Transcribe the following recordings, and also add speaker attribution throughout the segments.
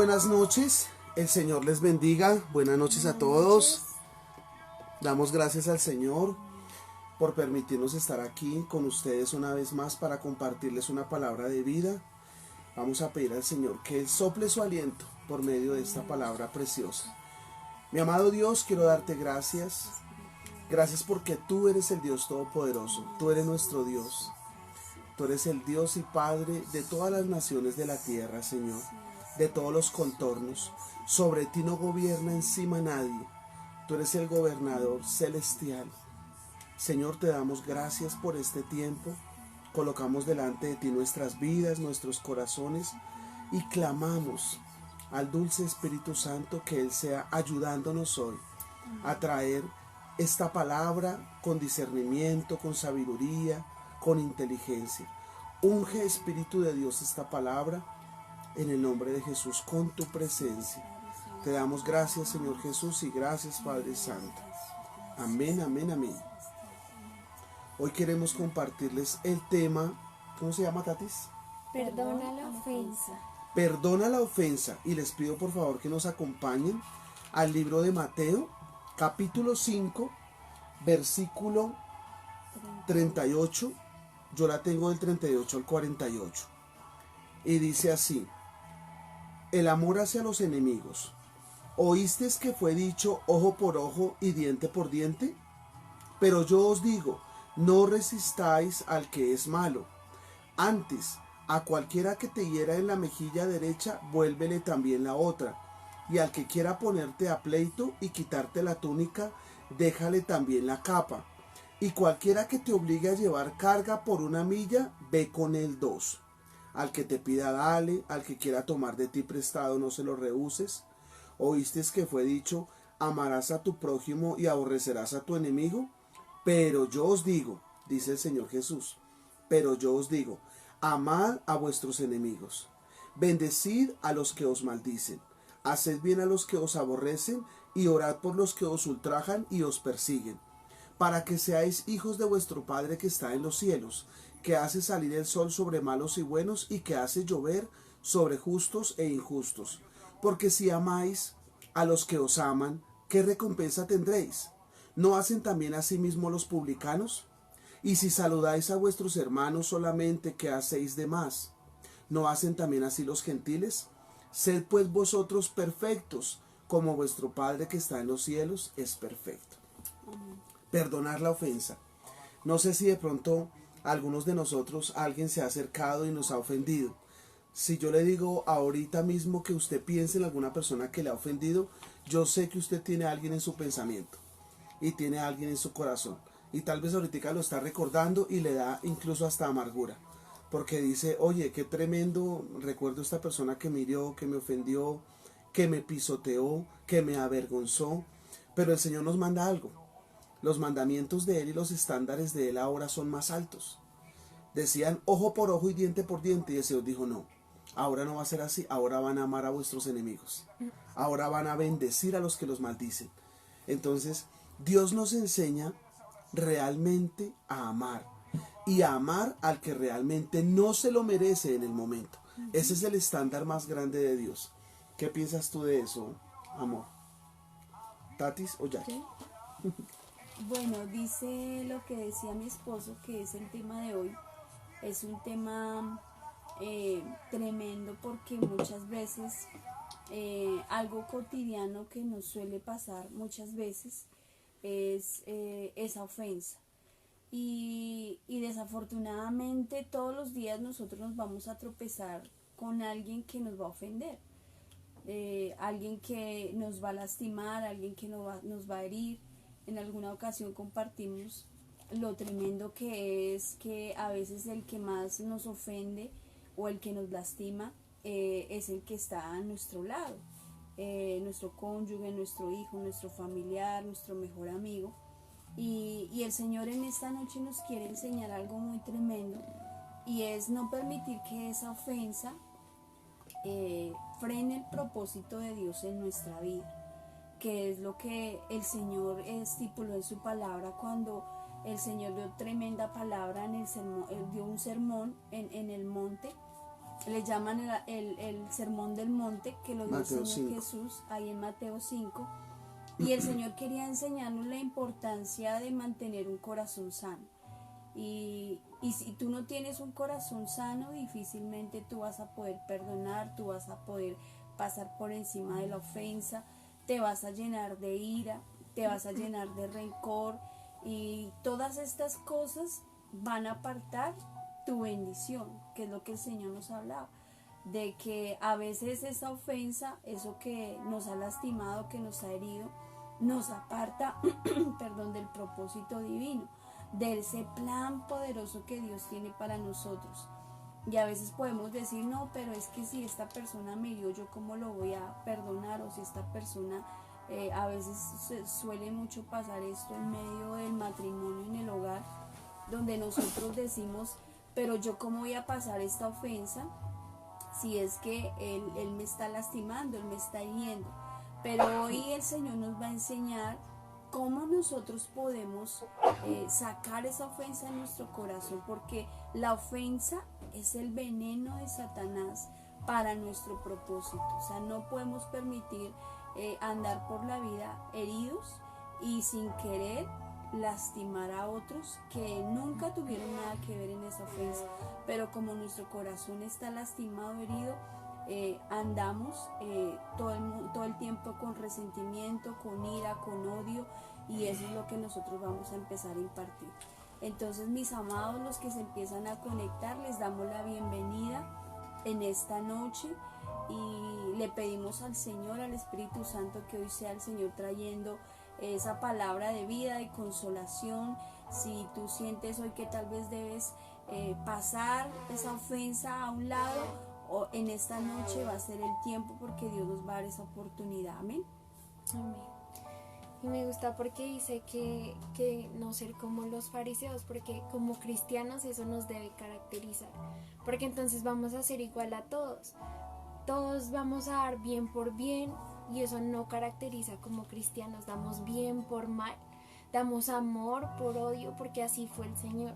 Speaker 1: buenas noches, el Señor les bendiga, buenas noches a todos. Damos gracias al Señor por permitirnos estar aquí con ustedes una vez más para compartirles una palabra de vida. Vamos a pedir al Señor que Él sople su aliento por medio de esta palabra preciosa. Mi amado Dios, quiero darte gracias. Gracias porque tú eres el Dios Todopoderoso, tú eres nuestro Dios. Tú eres el Dios y Padre de todas las naciones de la tierra, Señor, de todos los contornos. Sobre ti no gobierna encima nadie. Tú eres el gobernador celestial. Señor, te damos gracias por este tiempo. Colocamos delante de ti nuestras vidas, nuestros corazones y clamamos al dulce Espíritu Santo que Él sea ayudándonos hoy a traer esta palabra con discernimiento, con sabiduría, con inteligencia. Unge, Espíritu de Dios, esta palabra en el nombre de Jesús con tu presencia. Te damos gracias, Señor Jesús, y gracias, Padre Santo. Amén, amén, amén. Hoy queremos compartirles el tema, ¿cómo se llama, Tatis?
Speaker 2: Perdona la ofensa.
Speaker 1: Perdona la ofensa. Y les pido por favor que nos acompañen al libro de Mateo, capítulo 5, versículo 38. Yo la tengo del 38 al 48. Y dice así: el amor hacia los enemigos. ¿Oísteis que fue dicho ojo por ojo y diente por diente? Pero yo os digo, no resistáis al que es malo. Antes, a cualquiera que te hiera en la mejilla derecha, vuélvele también la otra. Y al que quiera ponerte a pleito y quitarte la túnica, déjale también la capa. Y cualquiera que te obligue a llevar carga por 1 milla, ve con él 2. Al que te pida dale, al que quiera tomar de ti prestado no se lo rehuses. ¿Oísteis que fue dicho, amarás a tu prójimo y aborrecerás a tu enemigo? Pero yo os digo, dice el Señor Jesús, pero yo os digo, amad a vuestros enemigos, bendecid a los que os maldicen, haced bien a los que os aborrecen y orad por los que os ultrajan y os persiguen, para que seáis hijos de vuestro Padre que está en los cielos, que hace salir el sol sobre malos y buenos y que hace llover sobre justos e injustos. Porque si amáis a los que os aman, ¿qué recompensa tendréis? ¿No hacen también asimismo los publicanos? Y si saludáis a vuestros hermanos solamente, ¿qué hacéis de más? ¿No hacen también así los gentiles? Sed pues vosotros perfectos, como vuestro Padre que está en los cielos es perfecto. Perdonar la ofensa. No sé si de pronto algunos de nosotros alguien se ha acercado y nos ha ofendido. Si yo le digo ahorita mismo que usted piense en alguna persona que le ha ofendido, yo sé que usted tiene a alguien en su pensamiento y tiene a alguien en su corazón. Y tal vez ahorita lo está recordando y le da incluso hasta amargura. Porque dice, oye, qué tremendo, recuerdo esta persona que me hirió, que me ofendió, que me pisoteó, que me avergonzó. Pero el Señor nos manda algo. Los mandamientos de Él y los estándares de Él ahora son más altos. Decían ojo por ojo y diente por diente, y el Señor dijo no. Ahora no va a ser así, ahora van a amar a vuestros enemigos. Ahora van a bendecir a los que los maldicen. Entonces, Dios nos enseña realmente a amar. Y a amar al que realmente no se lo merece en el momento. Ese es el estándar más grande de Dios. ¿Qué piensas tú de eso, amor? ¿Tatis o Jackie?
Speaker 2: ¿Sí? Bueno, dice lo que decía mi esposo, que es el tema de hoy. Es un tema tremendo porque muchas veces algo cotidiano que nos suele pasar muchas veces es esa ofensa. Y desafortunadamente todos los días nosotros nos vamos a tropezar con alguien que nos va a ofender. Alguien que nos va a lastimar, alguien que nos va a herir. En alguna ocasión compartimos lo tremendo que es que a veces el que más nos ofende o el que nos lastima es el que está a nuestro lado, nuestro cónyuge, nuestro hijo, nuestro familiar, nuestro mejor amigo. Y el Señor en esta noche nos quiere enseñar algo muy tremendo, y es no permitir que esa ofensa frene el propósito de Dios en nuestra vida, que es lo que el Señor estipuló en su palabra cuando el Señor dio tremenda palabra en el sermón. Él dio un sermón en el monte le llaman el Sermón del Monte, que lo dio el
Speaker 1: Mateo
Speaker 2: Señor
Speaker 1: 5.
Speaker 2: Jesús, ahí en Mateo 5. Y el Señor quería enseñarnos la importancia de mantener un corazón sano. Y si tú no tienes un corazón sano, difícilmente tú vas a poder perdonar, tú vas a poder pasar por encima de la ofensa, te vas a llenar de ira, te vas a llenar de rencor, y todas estas cosas van a apartar tu bendición, que es lo que el Señor nos hablaba, de que a veces esa ofensa, eso que nos ha lastimado, que nos ha herido, nos aparta perdón, del propósito divino, de ese plan poderoso que Dios tiene para nosotros. Y a veces podemos decir, no, pero es que si esta persona me hirió, yo cómo lo voy a perdonar, o si esta persona, a veces suele mucho pasar esto en medio del matrimonio, en el hogar, donde nosotros decimos, pero yo cómo voy a pasar esta ofensa si es que él me está lastimando, él me está hiriendo. Pero hoy el Señor nos va a enseñar cómo nosotros podemos sacar esa ofensa en nuestro corazón, porque la ofensa es el veneno de Satanás para nuestro propósito. O sea, no podemos permitir andar por la vida heridos y sin querer lastimar a otros que nunca tuvieron nada que ver en esa ofensa, pero como nuestro corazón está lastimado, herido, andamos todo el tiempo con resentimiento, con ira, con odio, y eso es lo que nosotros vamos a empezar a impartir. Entonces, mis amados, los que se empiezan a conectar, les damos la bienvenida en esta noche y le pedimos al Señor, al Espíritu Santo, que hoy sea el Señor trayendo esa palabra de vida, de consolación. Si tú sientes hoy que tal vez debes pasar esa ofensa a un lado, o en esta noche va a ser el tiempo, porque Dios nos va a dar esa oportunidad. Amén.
Speaker 3: Amén. Y me gusta porque dice que no ser como los fariseos, porque como cristianos eso nos debe caracterizar, porque entonces vamos a ser igual a todos. Todos vamos a dar bien por bien, y eso no caracteriza como cristianos. Damos bien por mal, damos amor por odio, porque así fue el Señor.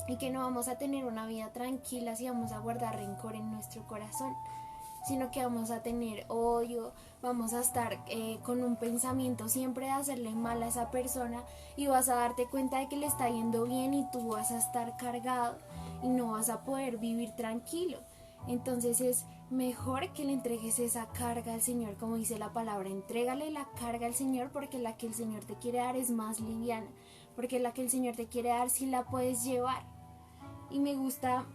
Speaker 3: Y que no vamos a tener una vida tranquila si vamos a guardar rencor en nuestro corazón, sino que vamos a tener odio, vamos a estar con un pensamiento siempre de hacerle mal a esa persona, y vas a darte cuenta de que le está yendo bien y tú vas a estar cargado y no vas a poder vivir tranquilo. Entonces es mejor que le entregues esa carga al Señor, como dice la palabra, entrégale la carga al Señor, porque la que el Señor te quiere dar es más liviana, porque la que el Señor te quiere dar sí la puedes llevar. Y me gusta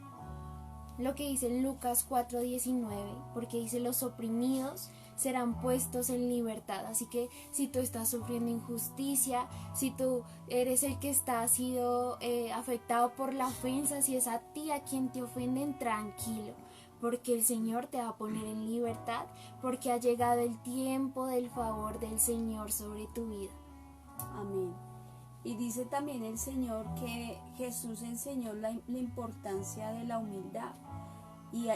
Speaker 3: lo que dice en Lucas 4:19, porque dice: los oprimidos serán puestos en libertad. Así que si tú estás sufriendo injusticia, si tú eres el que está sido afectado por la ofensa, si es a ti a quien te ofenden, tranquilo, porque el Señor te va a poner en libertad, porque ha llegado el tiempo del favor del Señor sobre tu vida.
Speaker 2: Amén. Y dice también el Señor que Jesús enseñó la importancia de la humildad. Y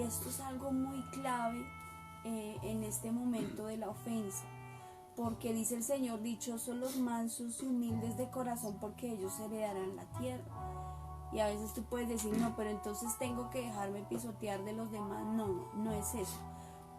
Speaker 2: esto es algo muy clave en este momento de la ofensa. Porque dice el Señor: dichosos los mansos y humildes de corazón, porque ellos heredarán la tierra. Y a veces tú puedes decir, no, pero entonces tengo que dejarme pisotear de los demás. No es eso.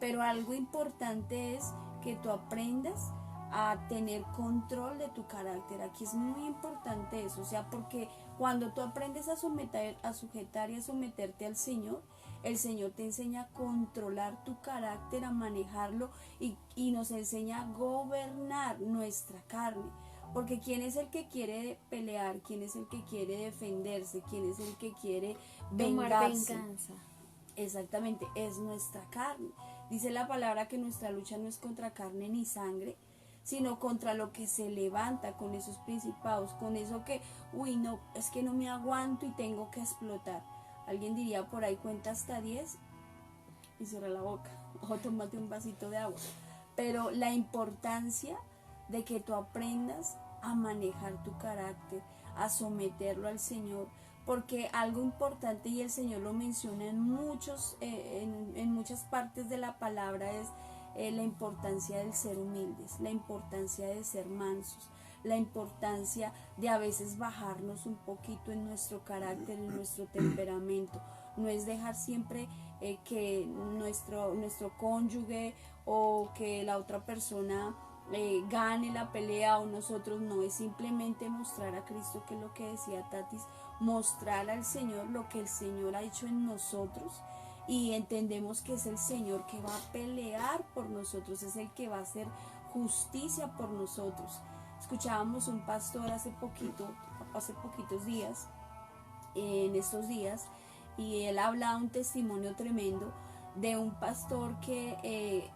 Speaker 2: Pero algo importante es que tú aprendas a tener control de tu carácter. Aquí es muy importante eso, o sea, porque cuando tú aprendes a sujetar y a someterte al Señor, el Señor te enseña a controlar tu carácter, a manejarlo, y nos enseña a gobernar nuestra carne. Porque ¿quién es el que quiere pelear? ¿Quién es el que quiere defenderse? ¿Quién es el que quiere vengarse?
Speaker 3: Tomar venganza.
Speaker 2: Exactamente, es nuestra carne. Dice la palabra que nuestra lucha no es contra carne ni sangre, sino contra lo que se levanta, con esos principados, con eso que, no, es que no me aguanto y tengo que explotar. Alguien diría por ahí: cuenta hasta 10 y cierra la boca, o tómate un vasito de agua. Pero la importancia de que tú aprendas a manejar tu carácter, a someterlo al Señor, porque algo importante, y el Señor lo menciona en muchas partes de la palabra, es la importancia del ser humildes, la importancia de ser mansos, la importancia de a veces bajarnos un poquito en nuestro carácter, en nuestro temperamento, no es dejar siempre que nuestro cónyuge o que la otra persona gane la pelea o nosotros, no, es simplemente mostrar a Cristo, que es lo que decía Tatis, mostrar al Señor lo que el Señor ha hecho en nosotros, y entendemos que es el Señor que va a pelear por nosotros, es el que va a hacer justicia por nosotros. Escuchábamos un pastor hace poquitos días, en estos días, y él hablaba un testimonio tremendo de un pastor que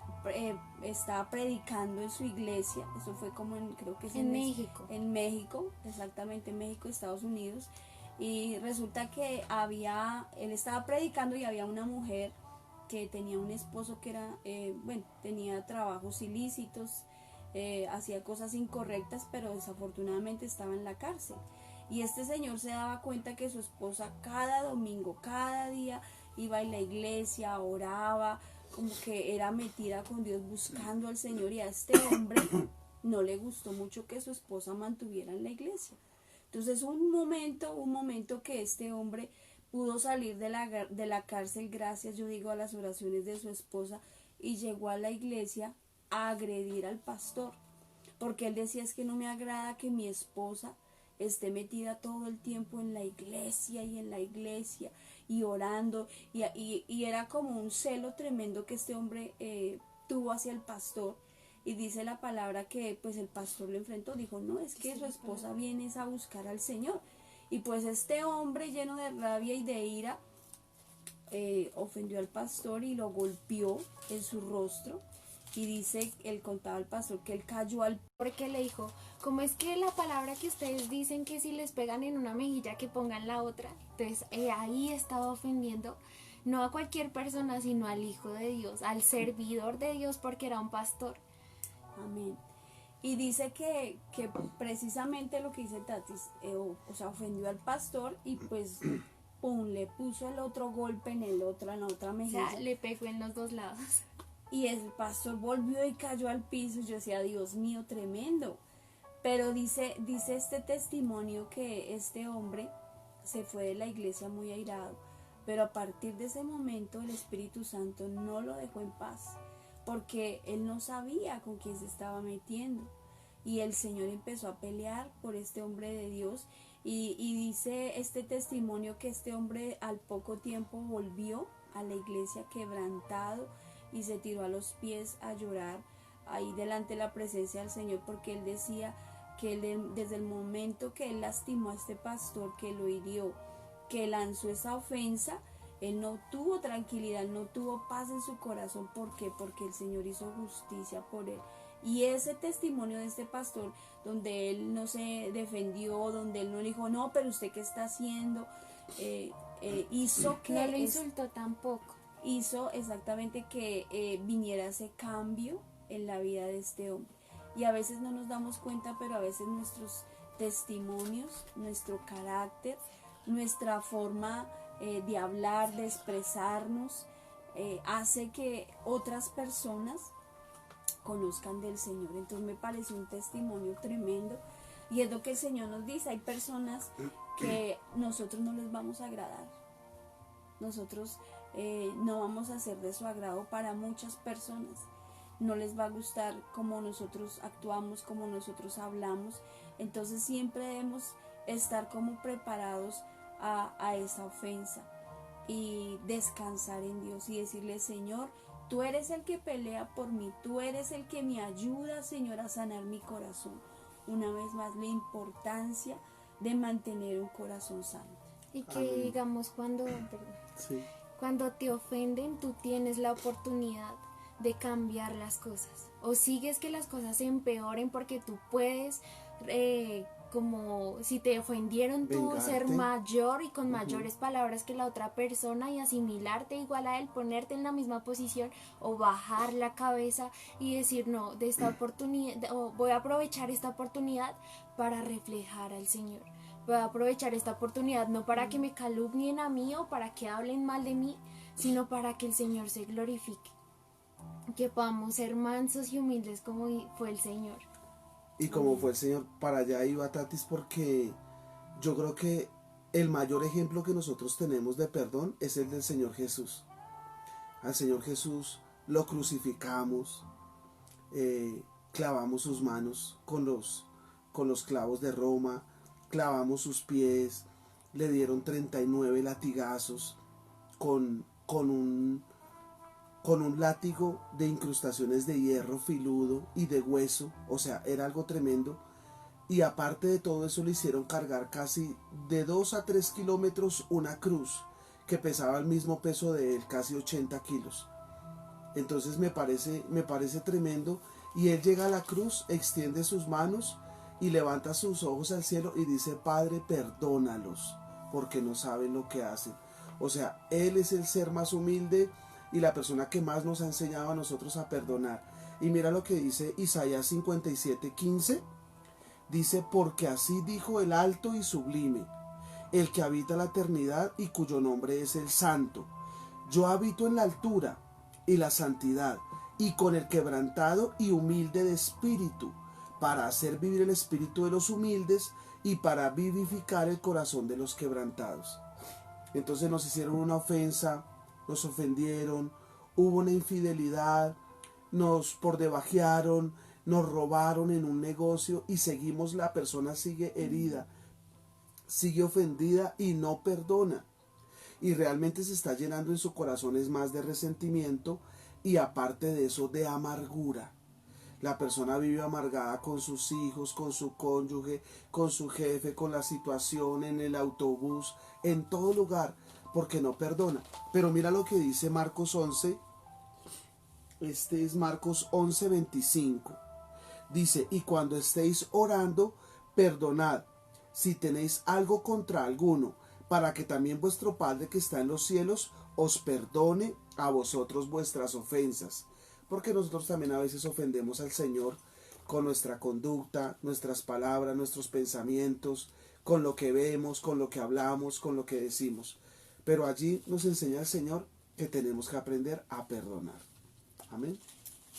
Speaker 2: estaba predicando en su iglesia. Eso fue como creo que es
Speaker 3: en México.
Speaker 2: En México, exactamente, en México, Estados Unidos. Y resulta que él estaba predicando y había una mujer que tenía un esposo que era, tenía trabajos ilícitos, hacía cosas incorrectas, pero desafortunadamente estaba en la cárcel. Y este señor se daba cuenta que su esposa cada domingo, cada día, iba a la iglesia, oraba, como que era metida con Dios buscando al Señor, y a este hombre no le gustó mucho que su esposa mantuviera en la iglesia. Entonces un momento que este hombre pudo salir de la cárcel gracias, yo digo, a las oraciones de su esposa, y llegó a la iglesia a agredir al pastor, porque él decía: es que no me agrada que mi esposa esté metida todo el tiempo en la iglesia y orando, y era como un celo tremendo que este hombre tuvo hacia el pastor. Y dice la palabra que pues el pastor lo enfrentó, dijo: no, es que su esposa viene a buscar al Señor. Y pues este hombre, lleno de rabia y de ira, ofendió al pastor y lo golpeó en su rostro. Y dice, él contaba al pastor que él cayó al...
Speaker 3: Porque le dijo: ¿cómo es que la palabra que ustedes dicen que si les pegan en una mejilla que pongan la otra? Entonces ahí estaba ofendiendo no a cualquier persona, sino al Hijo de Dios, al servidor de Dios, porque era un pastor.
Speaker 2: Amén. Y dice que precisamente lo que dice Tatis, o sea, ofendió al pastor y pues pum, le puso el otro golpe en la otra mejilla.
Speaker 3: O sea, le pegó en los dos lados.
Speaker 2: Y el pastor volvió y cayó al piso. Yo decía: Dios mío, tremendo. Pero dice este testimonio que este hombre se fue de la iglesia muy airado, pero a partir de ese momento el Espíritu Santo no lo dejó en paz, porque él no sabía con quién se estaba metiendo, y el Señor empezó a pelear por este hombre de Dios. Y dice este testimonio que este hombre al poco tiempo volvió a la iglesia quebrantado y se tiró a los pies a llorar ahí delante de la presencia del Señor, porque él decía que desde el momento que él lastimó a este pastor, que lo hirió, que lanzó esa ofensa, él no tuvo tranquilidad, no tuvo paz en su corazón. ¿Por qué? Porque el Señor hizo justicia por él. Y ese testimonio de este pastor, donde él no se defendió, donde él no le dijo: no, pero usted qué está haciendo, hizo que...
Speaker 3: No lo insultó tampoco.
Speaker 2: Hizo exactamente que viniera ese cambio en la vida de este hombre. Y a veces no nos damos cuenta, pero a veces nuestros testimonios, nuestro carácter, nuestra forma de hablar, de expresarnos, hace que otras personas conozcan del Señor. Entonces me parece un testimonio tremendo, y es lo que el Señor nos dice: hay personas que nosotros no les vamos a agradar, nosotros no vamos a ser de su agrado para muchas personas, no les va a gustar cómo nosotros actuamos, cómo nosotros hablamos. Entonces siempre debemos estar como preparados a esa ofensa y descansar en Dios y decirle: Señor, tú eres el que pelea por mí, tú eres el que me ayuda, Señor, a sanar mi corazón. Una vez más, la importancia de mantener un corazón santo.
Speaker 3: Y que digamos cuando te ofenden, tú tienes la oportunidad de cambiar las cosas, o sigues que las cosas se empeoren, porque tú puedes como si te ofendieron, tú ser mayor y con mayores palabras que la otra persona y asimilarte igual a él, ponerte en la misma posición, o bajar la cabeza y decir: no, de esta oportunidad, o voy a aprovechar esta oportunidad para reflejar al Señor. Voy a aprovechar esta oportunidad no para que me calumnien a mí o para que hablen mal de mí, sino para que el Señor se glorifique. Que podamos ser mansos y humildes como fue el Señor.
Speaker 1: Y como fue el Señor, para allá iba Tatis, porque yo creo que el mayor ejemplo que nosotros tenemos de perdón es el del Señor Jesús. Al Señor Jesús lo crucificamos, clavamos sus manos con los clavos de Roma, clavamos sus pies, le dieron 39 latigazos con un látigo de incrustaciones de hierro filudo y de hueso, o sea, era algo tremendo. Y aparte de todo eso le hicieron cargar casi de 2 a 3 kilómetros una cruz que pesaba el mismo peso de él, casi 80 kilos. Entonces me parece tremendo. Y él llega a la cruz, extiende sus manos y levanta sus ojos al cielo y dice: Padre, perdónalos, porque no saben lo que hacen. O sea, él es el ser más humilde y la persona que más nos ha enseñado a nosotros a perdonar. Y mira lo que dice Isaías 57:15. Dice: porque así dijo el alto y sublime, el que habita la eternidad y cuyo nombre es el Santo. Yo habito en la altura y la santidad, y con el quebrantado y humilde de espíritu, para hacer vivir el espíritu de los humildes y para vivificar el corazón de los quebrantados. Entonces nos hicieron una ofensa, nos ofendieron, hubo una infidelidad, nos pordebajearon, nos robaron en un negocio y seguimos, la persona sigue herida, sigue ofendida y no perdona. Y realmente se está llenando en su corazón es más de resentimiento y aparte de eso de amargura. La persona vive amargada con sus hijos, con su cónyuge, con su jefe, con la situación, en el autobús, en todo lugar, porque no perdona. Pero mira lo que dice Marcos 11, este es Marcos 11:25. Dice: y cuando estéis orando, perdonad si tenéis algo contra alguno, para que también vuestro Padre que está en los cielos os perdone a vosotros vuestras ofensas. Porque nosotros también a veces ofendemos al Señor con nuestra conducta, nuestras palabras, nuestros pensamientos, con lo que vemos, con lo que hablamos, con lo que decimos. Pero allí nos enseña el Señor que tenemos que aprender a perdonar. Amén.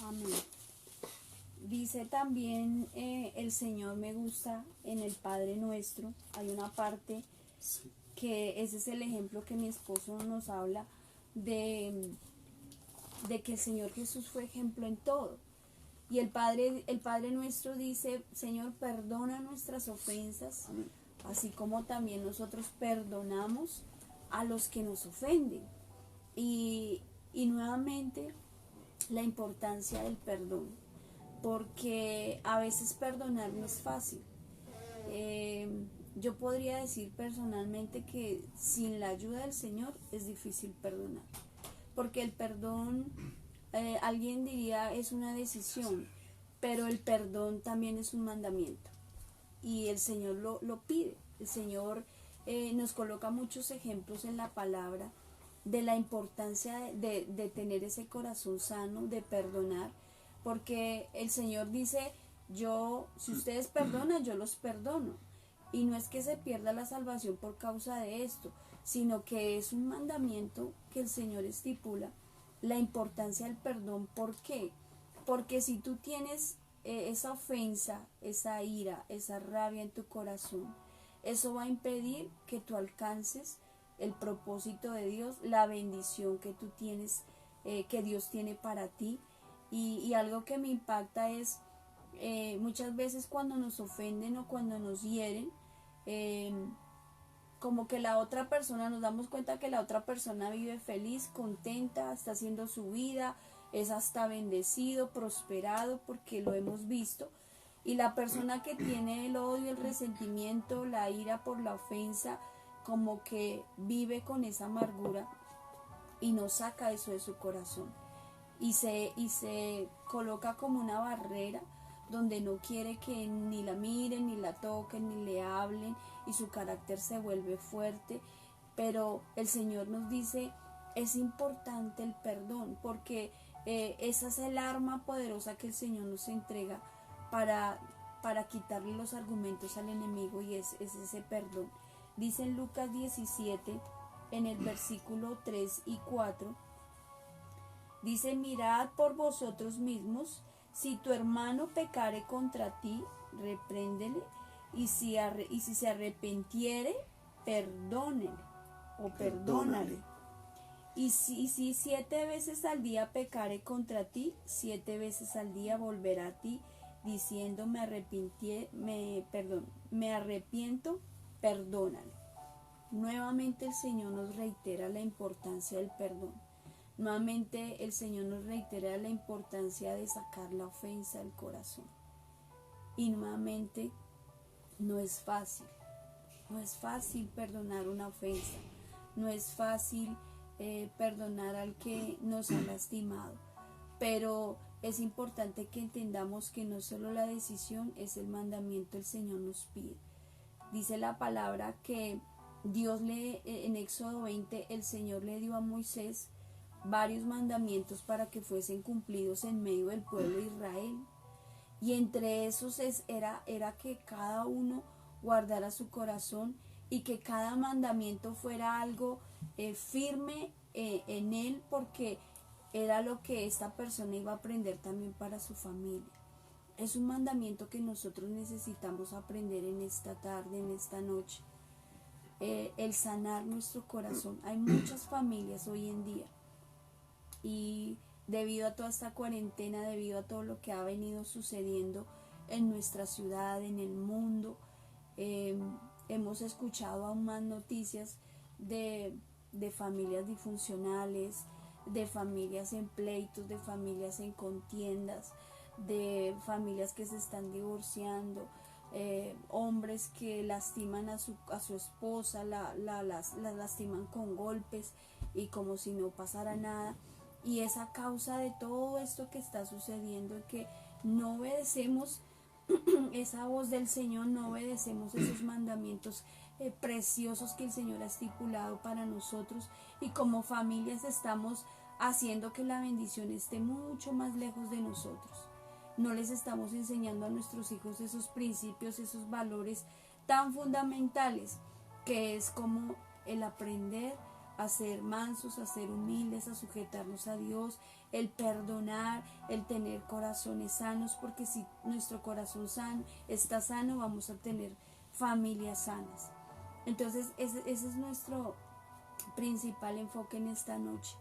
Speaker 2: Amén. Dice también el Señor, me gusta en el Padre Nuestro, hay una parte que ese es el ejemplo que mi esposo nos habla de que el Señor Jesús fue ejemplo en todo. Y el Padre Nuestro dice: Señor, perdona nuestras ofensas, así como también nosotros perdonamos a los que nos ofenden. Y nuevamente la importancia del perdón, porque a veces perdonar no es fácil. Yo podría decir personalmente que sin la ayuda del Señor es difícil perdonar, porque el perdón, alguien diría, es una decisión, pero el perdón también es un mandamiento y el Señor lo pide. El Señor nos coloca muchos ejemplos en la palabra de la importancia de tener ese corazón sano, de perdonar, porque el Señor dice: si ustedes perdonan, yo los perdono. Y no es que se pierda la salvación por causa de esto, sino que es un mandamiento que el Señor estipula la importancia del perdón. ¿Por qué? Porque si tú tienes esa ofensa, esa ira, esa rabia en tu corazón, eso va a impedir que tú alcances el propósito de Dios, la bendición que tú tienes, que Dios tiene para ti. Y algo que me impacta es muchas veces cuando nos ofenden o cuando nos hieren, como que la otra persona, nos damos cuenta que la otra persona vive feliz, contenta, está haciendo su vida, es hasta bendecido, prosperado, porque lo hemos visto. Y la persona que tiene el odio, el resentimiento, la ira por la ofensa, como que vive con esa amargura y no saca eso de su corazón. Y se coloca como una barrera donde no quiere que ni la miren, ni la toquen, ni le hablen, y su carácter se vuelve fuerte. Pero el Señor nos dice: es importante el perdón, porque esa es el arma poderosa que el Señor nos entrega para quitarle los argumentos al enemigo, y es ese perdón. Dice en Lucas 17, en el versículo 3 y 4, dice: mirad por vosotros mismos, si tu hermano pecare contra ti, repréndele, y si se arrepintiere perdónele o perdónale. Y si 7 veces al día pecare contra ti, 7 veces al día volverá a ti, diciendo me arrepiento, perdónale. Nuevamente el Señor nos reitera la importancia del perdón. Nuevamente el Señor nos reitera la importancia de sacar la ofensa del corazón. Y nuevamente no es fácil perdonar una ofensa, no es fácil perdonar al que nos ha lastimado, pero es importante que entendamos que no solo la decisión es el mandamiento, el Señor nos pide. Dice la palabra que Dios en Éxodo 20, el Señor le dio a Moisés varios mandamientos para que fuesen cumplidos en medio del pueblo de Israel. Y entre esos era que cada uno guardara su corazón y que cada mandamiento fuera algo firme en él, porque era lo que esta persona iba a aprender también para su familia. Es un mandamiento que nosotros necesitamos aprender en esta tarde, en esta noche. El sanar nuestro corazón. Hay muchas familias hoy en día y debido a toda esta cuarentena, debido a todo lo que ha venido sucediendo en nuestra ciudad, en el mundo, hemos escuchado aún más noticias de familias disfuncionales, de familias en pleitos, de familias en contiendas, de familias que se están divorciando, hombres que lastiman a su esposa, la lastiman con golpes y como si no pasara nada. Y es a causa de todo esto que está sucediendo y que no obedecemos esa voz del Señor, no obedecemos esos mandamientos preciosos que el Señor ha estipulado para nosotros, y como familias estamos haciendo que la bendición esté mucho más lejos de nosotros. No les estamos enseñando a nuestros hijos esos principios, esos valores tan fundamentales, que es como el aprender a ser mansos, a ser humildes, a sujetarnos a Dios, el perdonar, el tener corazones sanos, porque si nuestro corazón está sano, vamos a tener familias sanas. Entonces ese es nuestro principal enfoque en esta noche.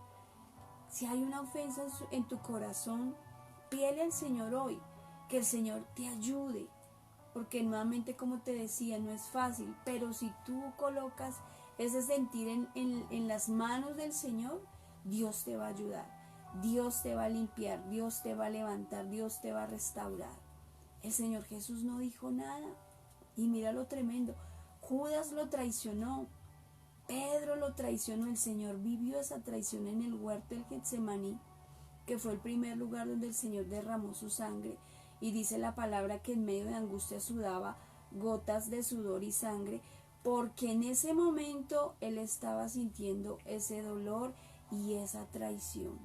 Speaker 2: Si hay una ofensa en tu corazón, pídele al Señor hoy, que el Señor te ayude, porque nuevamente, como te decía, no es fácil, pero si tú colocas ese sentir en las manos del Señor, Dios te va a ayudar, Dios te va a limpiar, Dios te va a levantar, Dios te va a restaurar. El Señor Jesús no dijo nada, y mira lo tremendo, Judas lo traicionó, Pedro lo traicionó, el Señor vivió esa traición en el huerto del Getsemaní, que fue el primer lugar donde el Señor derramó su sangre, y dice la palabra que en medio de angustia sudaba gotas de sudor y sangre, porque en ese momento él estaba sintiendo ese dolor y esa traición,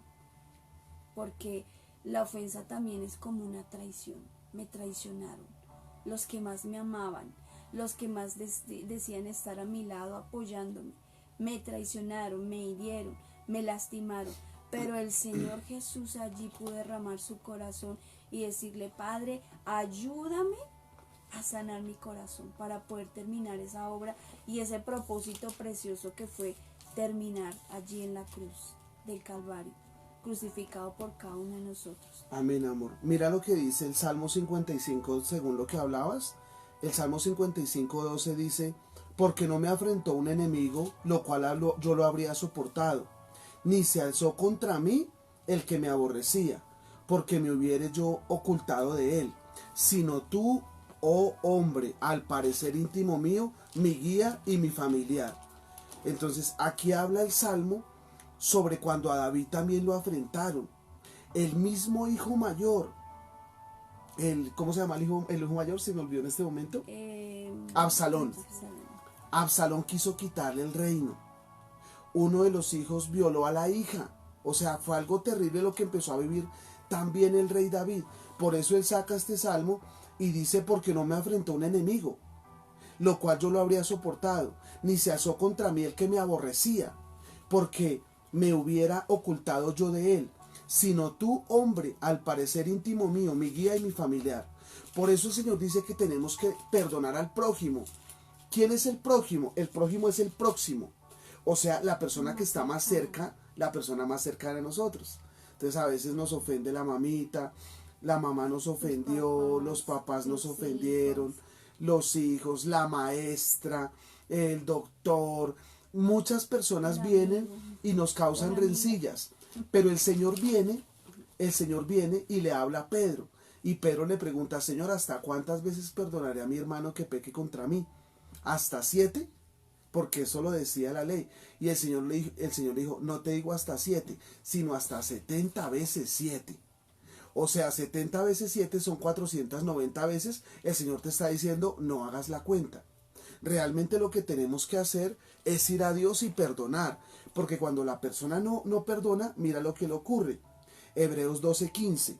Speaker 2: porque la ofensa también es como una traición. Me traicionaron los que más me amaban, los que más decían estar a mi lado apoyándome, me traicionaron, me hirieron, me lastimaron, pero el Señor Jesús allí pudo derramar su corazón y decirle: Padre, ayúdame a sanar mi corazón para poder terminar esa obra y ese propósito precioso que fue terminar allí en la cruz del Calvario, crucificado por cada uno de nosotros.
Speaker 1: Amén, amor. Mira lo que dice el Salmo 55, según lo que hablabas. El Salmo 55:12 dice: porque no me afrentó un enemigo, lo cual yo lo habría soportado, ni se alzó contra mí el que me aborrecía, porque me hubiere yo ocultado de él, sino tú, oh hombre, al parecer íntimo mío, mi guía y mi familiar. Entonces aquí habla el Salmo sobre cuando a David también lo afrentaron. El mismo hijo mayor, ¿cómo se llama el hijo mayor? Se me olvidó en este momento. Absalón. Absalón quiso quitarle el reino. Uno de los hijos violó a la hija. O sea, fue algo terrible lo que empezó a vivir también el rey David. Por eso él saca este salmo y dice: porque no me afrentó un enemigo, lo cual yo lo habría soportado, ni se alzó contra mí el que me aborrecía, porque me hubiera ocultado yo de él, sino tú, hombre, al parecer íntimo mío, mi guía y mi familiar. Por eso el Señor dice que tenemos que perdonar al prójimo. ¿Quién es el prójimo? El prójimo es el próximo. O sea, la persona que está más cerca, la persona más cercana de nosotros. Entonces a veces nos ofende la mamita, la mamá nos ofendió, los papás nos ofendieron, los hijos, la maestra, el doctor. Muchas personas vienen y nos causan rencillas. Pero el Señor viene y le habla a Pedro. Y Pedro le pregunta, Señor, ¿hasta cuántas veces perdonaré a mi hermano que peque contra mí? ¿Hasta 7? Porque eso lo decía la ley. Y el Señor le dijo, no te digo hasta 7, sino hasta 70 veces 7. O sea, 70 veces 7 son 490 veces. El Señor te está diciendo, no hagas la cuenta. Realmente lo que tenemos que hacer es ir a Dios y perdonar. Porque cuando la persona no perdona, mira lo que le ocurre. Hebreos 12:15.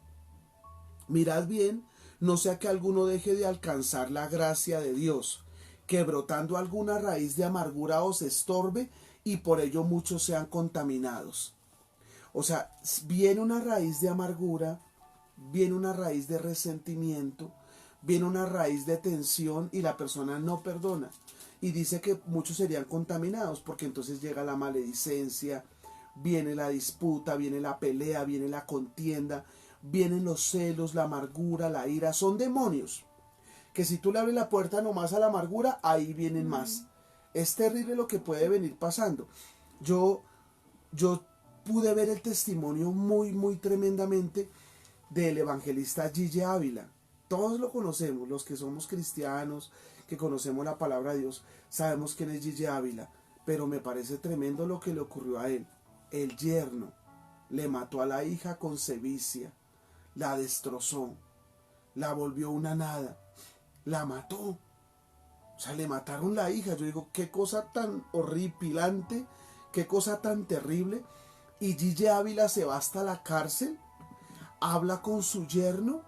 Speaker 1: Mirad bien, no sea que alguno deje de alcanzar la gracia de Dios, que brotando alguna raíz de amargura os estorbe y por ello muchos sean contaminados. O sea, viene una raíz de amargura, viene una raíz de resentimiento, viene una raíz de tensión y la persona no perdona. Y dice que muchos serían contaminados porque entonces llega la maledicencia, viene la disputa, viene la pelea, viene la contienda, vienen los celos, la amargura, la ira. Son demonios que si tú le abres la puerta nomás a la amargura, ahí vienen más. Es terrible lo que puede venir pasando. Yo pude ver el testimonio muy tremendamente del evangelista Gille Ávila. Todos lo conocemos, los que somos cristianos, que conocemos la palabra de Dios, sabemos quién es Gille Ávila, pero me parece tremendo lo que le ocurrió a él. El yerno le mató a la hija con sevicia, la destrozó, la volvió una nada, la mató. O sea, le mataron la hija. Yo digo, qué cosa tan horripilante, qué cosa tan terrible. Y Gille Ávila se va hasta la cárcel, habla con su yerno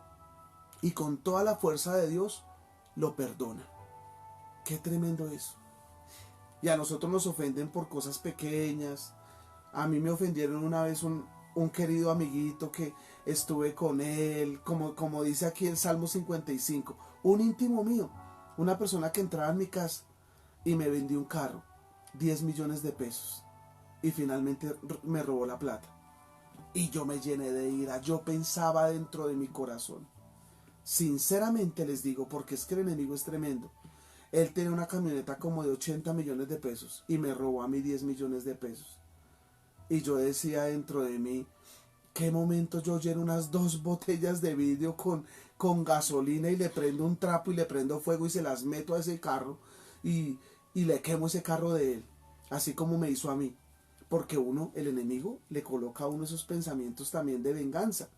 Speaker 1: y con toda la fuerza de Dios lo perdona. Qué tremendo eso. Y a nosotros nos ofenden por cosas pequeñas. A mí me ofendieron una vez un querido amiguito que estuve con él, como dice aquí el Salmo 55, un íntimo mío, una persona que entraba en mi casa y me vendió un carro, 10 millones de pesos, y finalmente me robó la plata. Y yo me llené de ira, yo pensaba dentro de mi corazón, sinceramente les digo, porque es que el enemigo es tremendo. Él tenía una camioneta como de 80 millones de pesos y me robó a mí 10 millones de pesos. Y yo decía dentro de mí, qué momento yo lleno unas 2 botellas de vidrio con gasolina y le prendo un trapo y le prendo fuego y se las meto a ese carro y le quemo ese carro de él, así como me hizo a mí. Porque el enemigo, le coloca a uno esos pensamientos también de venganza.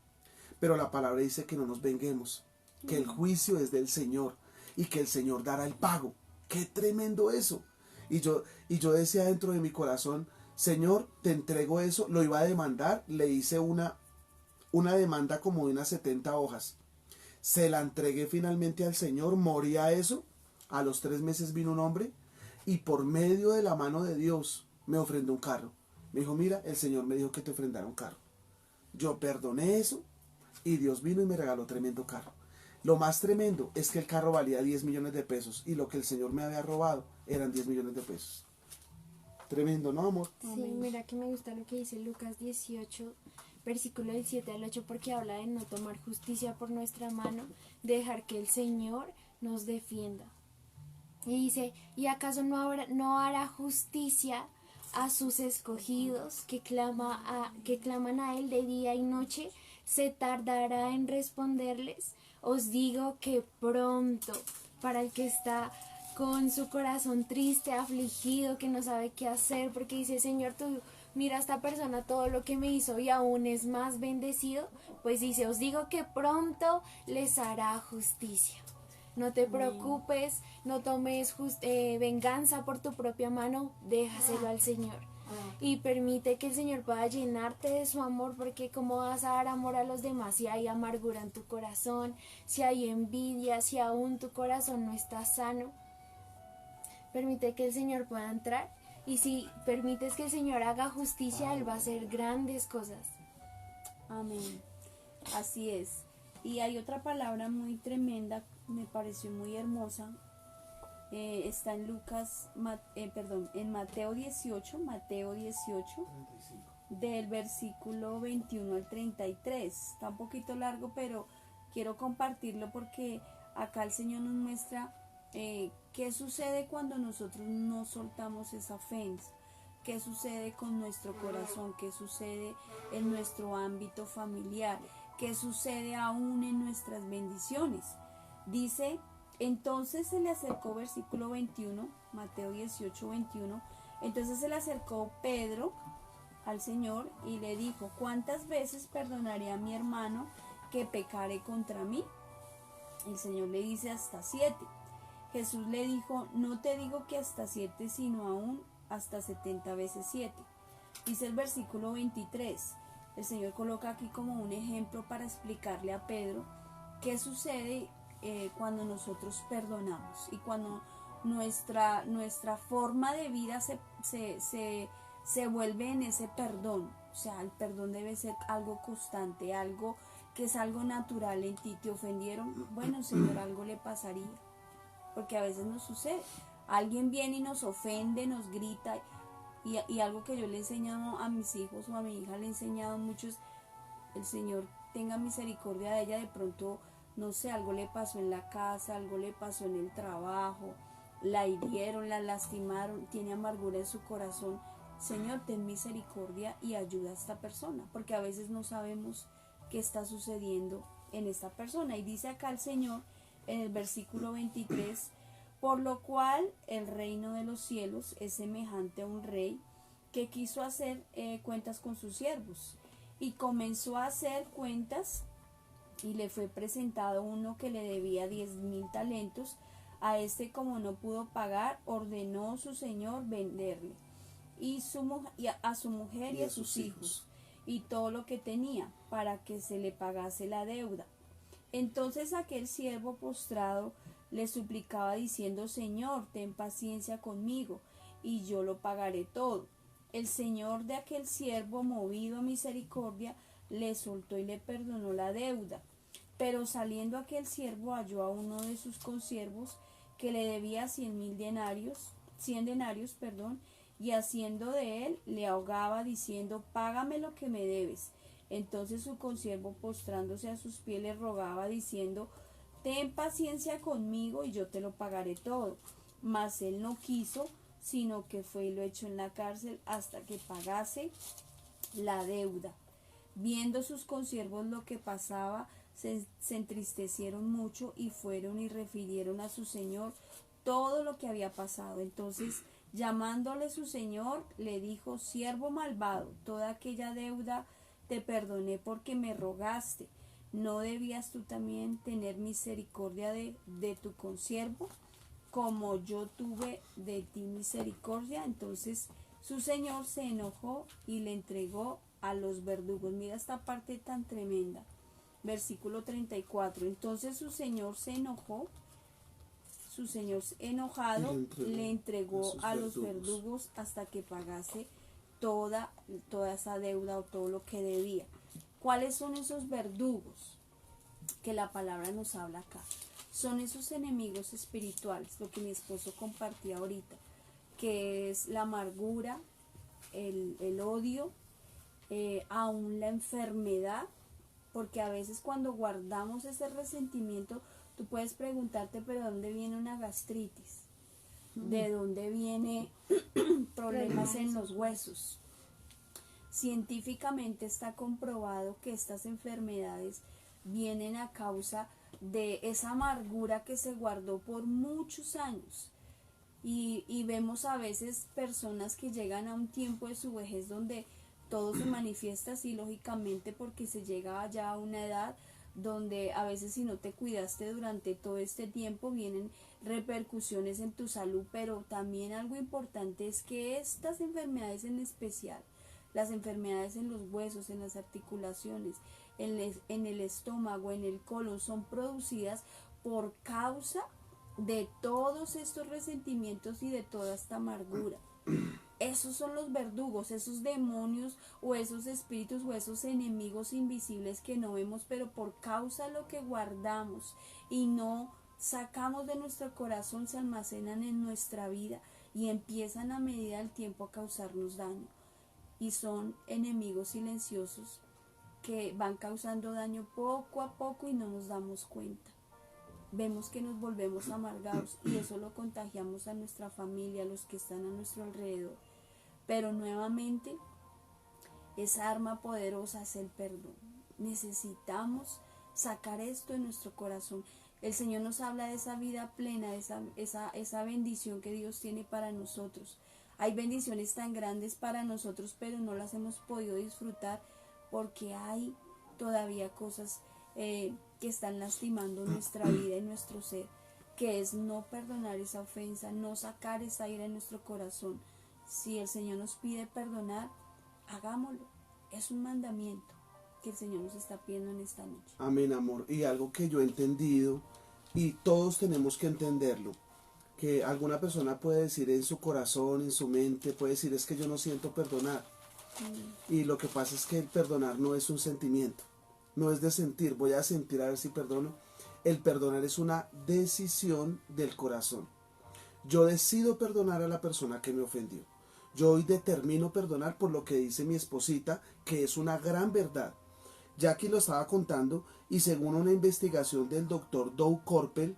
Speaker 1: Pero la palabra dice que no nos venguemos, que el juicio es del Señor y que el Señor dará el pago. ¡Qué tremendo eso! Y yo decía dentro de mi corazón, Señor, te entrego eso. Lo iba a demandar, le hice una demanda como de unas 70 hojas. Se la entregué finalmente al Señor, moría eso. A los 3 meses vino un hombre y por medio de la mano de Dios me ofrendó un carro. Me dijo, mira, el Señor me dijo que te ofrendara un carro. Yo perdoné eso y Dios vino y me regaló tremendo carro. Lo más tremendo es que el carro valía 10 millones de pesos y lo que el Señor me había robado eran 10 millones de pesos. Tremendo, ¿no, amor?
Speaker 3: Sí, mira que me gusta lo que dice Lucas 18, versículo del 7 al 8, porque habla de no tomar justicia por nuestra mano, de dejar que el Señor nos defienda. Y dice, ¿y acaso no hará justicia a sus escogidos que claman a Él de día y noche? ¿Se tardará en responderles? Os digo que pronto, para el que está con su corazón triste, afligido, que no sabe qué hacer, porque dice, Señor, tú mira a esta persona todo lo que me hizo y aún es más bendecido, pues dice, os digo que pronto les hará justicia. No te preocupes, no tomes venganza por tu propia mano, déjaselo al Señor. Y permite que el Señor pueda llenarte de su amor, porque cómo vas a dar amor a los demás si hay amargura en tu corazón, si hay envidia, si aún tu corazón no está sano. Permite que el Señor pueda entrar, y si permites que el Señor haga justicia, Él va a hacer grandes cosas.
Speaker 2: Amén. Así es. Y hay otra palabra muy tremenda, me pareció muy hermosa, está en en Mateo 18,
Speaker 1: 35.
Speaker 2: del versículo 21 al 33. Está un poquito largo, pero quiero compartirlo porque acá el Señor nos muestra qué sucede cuando nosotros no soltamos esa ofensa, qué sucede con nuestro corazón, qué sucede en nuestro ámbito familiar, qué sucede aún en nuestras bendiciones. Dice, entonces se le acercó, versículo 21, Mateo 18, 21, entonces se le acercó Pedro al Señor y le dijo, ¿cuántas veces perdonaré a mi hermano que pecare contra mí? El Señor le dice, hasta 7. Jesús le dijo, no te digo que hasta 7, sino aún hasta 70 veces 7. Dice el versículo 23. El Señor coloca aquí como un ejemplo para explicarle a Pedro qué sucede cuando nosotros perdonamos y cuando nuestra forma de vida se vuelve en ese perdón. O sea, el perdón debe ser algo constante, algo que es algo natural en ti. ¿Te ofendieron? Bueno, Señor, algo le pasaría. Porque a veces nos sucede. Alguien viene y nos ofende, nos grita. Y algo que yo le he enseñado a mis hijos o a mi hija le he enseñado mucho es, el Señor tenga misericordia de ella. De pronto, no sé, algo le pasó en la casa, algo le pasó en el trabajo, la hirieron, la lastimaron, tiene amargura en su corazón. Señor, ten misericordia y ayuda a esta persona, porque a veces no sabemos qué está sucediendo en esta persona. Y dice acá el Señor en el versículo 23, por lo cual el reino de los cielos es semejante a un rey que quiso hacer cuentas con sus siervos, y comenzó a hacer cuentas, y le fue presentado uno que le debía 10,000 talentos. A este, como no pudo pagar, ordenó su señor venderle y a su mujer y a sus hijos y todo lo que tenía, para que se le pagase la deuda. Entonces aquel siervo postrado le suplicaba diciendo, Señor, ten paciencia conmigo y yo lo pagaré todo. El señor de aquel siervo, movido a misericordia, le soltó y le perdonó la deuda. Pero saliendo aquel siervo halló a uno de sus consiervos que le debía 100 denarios, y haciendo de él le ahogaba diciendo, págame lo que me debes. Entonces su consiervo, postrándose a sus pies, le rogaba diciendo, ten paciencia conmigo y yo te lo pagaré todo. Mas él no quiso, sino que fue y lo echó en la cárcel hasta que pagase la deuda. Viendo sus consiervos lo que pasaba, se entristecieron mucho y fueron y refirieron a su señor todo lo que había pasado. Entonces, llamándole su señor, le dijo, siervo malvado, toda aquella deuda te perdoné porque me rogaste. ¿No debías tú también tener misericordia de tu consiervo, como yo tuve de ti misericordia? Entonces su señor se enojó y le entregó a los verdugos. Mira esta parte tan tremenda. Versículo 34. Entonces su señor se enojó, enojado, le entregó a los verdugos hasta que pagase toda esa deuda o todo lo que debía. ¿Cuáles son esos verdugos que la palabra nos habla acá? Son esos enemigos espirituales, lo que mi esposo compartía ahorita, que es la amargura, el odio, aún la enfermedad, porque a veces cuando guardamos ese resentimiento, tú puedes preguntarte, pero ¿de dónde viene una gastritis? ¿De dónde viene problemas en los huesos? Científicamente está comprobado que estas enfermedades vienen a causa de esa amargura que se guardó por muchos años. Y vemos a veces personas que llegan a un tiempo de su vejez donde todo se manifiesta así, lógicamente, porque se llega ya a una edad donde a veces, si no te cuidaste durante todo este tiempo, vienen repercusiones en tu salud. Pero también algo importante es que estas enfermedades, en especial las enfermedades en los huesos, en las articulaciones, en el estómago, en el colon, son producidas por causa de todos estos resentimientos y de toda esta amargura. Esos son los verdugos, esos demonios o esos espíritus o esos enemigos invisibles que no vemos, pero por causa de lo que guardamos y no sacamos de nuestro corazón, se almacenan en nuestra vida y empiezan a medida del tiempo a causarnos daño. Y son enemigos silenciosos que van causando daño poco a poco y no nos damos cuenta. Vemos que nos volvemos amargados y eso lo contagiamos a nuestra familia, a los que están a nuestro alrededor. Pero nuevamente, esa arma poderosa es el perdón. Necesitamos sacar esto de nuestro corazón. El Señor nos habla de esa vida plena, de esa bendición que Dios tiene para nosotros. Hay bendiciones tan grandes para nosotros, pero no las hemos podido disfrutar porque hay todavía cosas que están lastimando nuestra vida y nuestro ser, que es no perdonar esa ofensa, no sacar esa ira en nuestro corazón. Si el Señor nos pide perdonar, hagámoslo. Es un mandamiento que el Señor nos está pidiendo en esta noche.
Speaker 1: Amén, amor. Y algo que yo he entendido, y todos tenemos que entenderlo, que alguna persona puede decir en su corazón, en su mente, puede decir, es que yo no siento perdonar. Y lo que pasa es que el perdonar no es un sentimiento, no es de sentir, voy a sentir a ver si perdono. El perdonar es una decisión del corazón. Yo decido perdonar a la persona que me ofendió. Yo hoy determino perdonar por lo que dice mi esposita, que es una gran verdad. Jackie lo estaba contando y según una investigación del doctor Doug Corpel,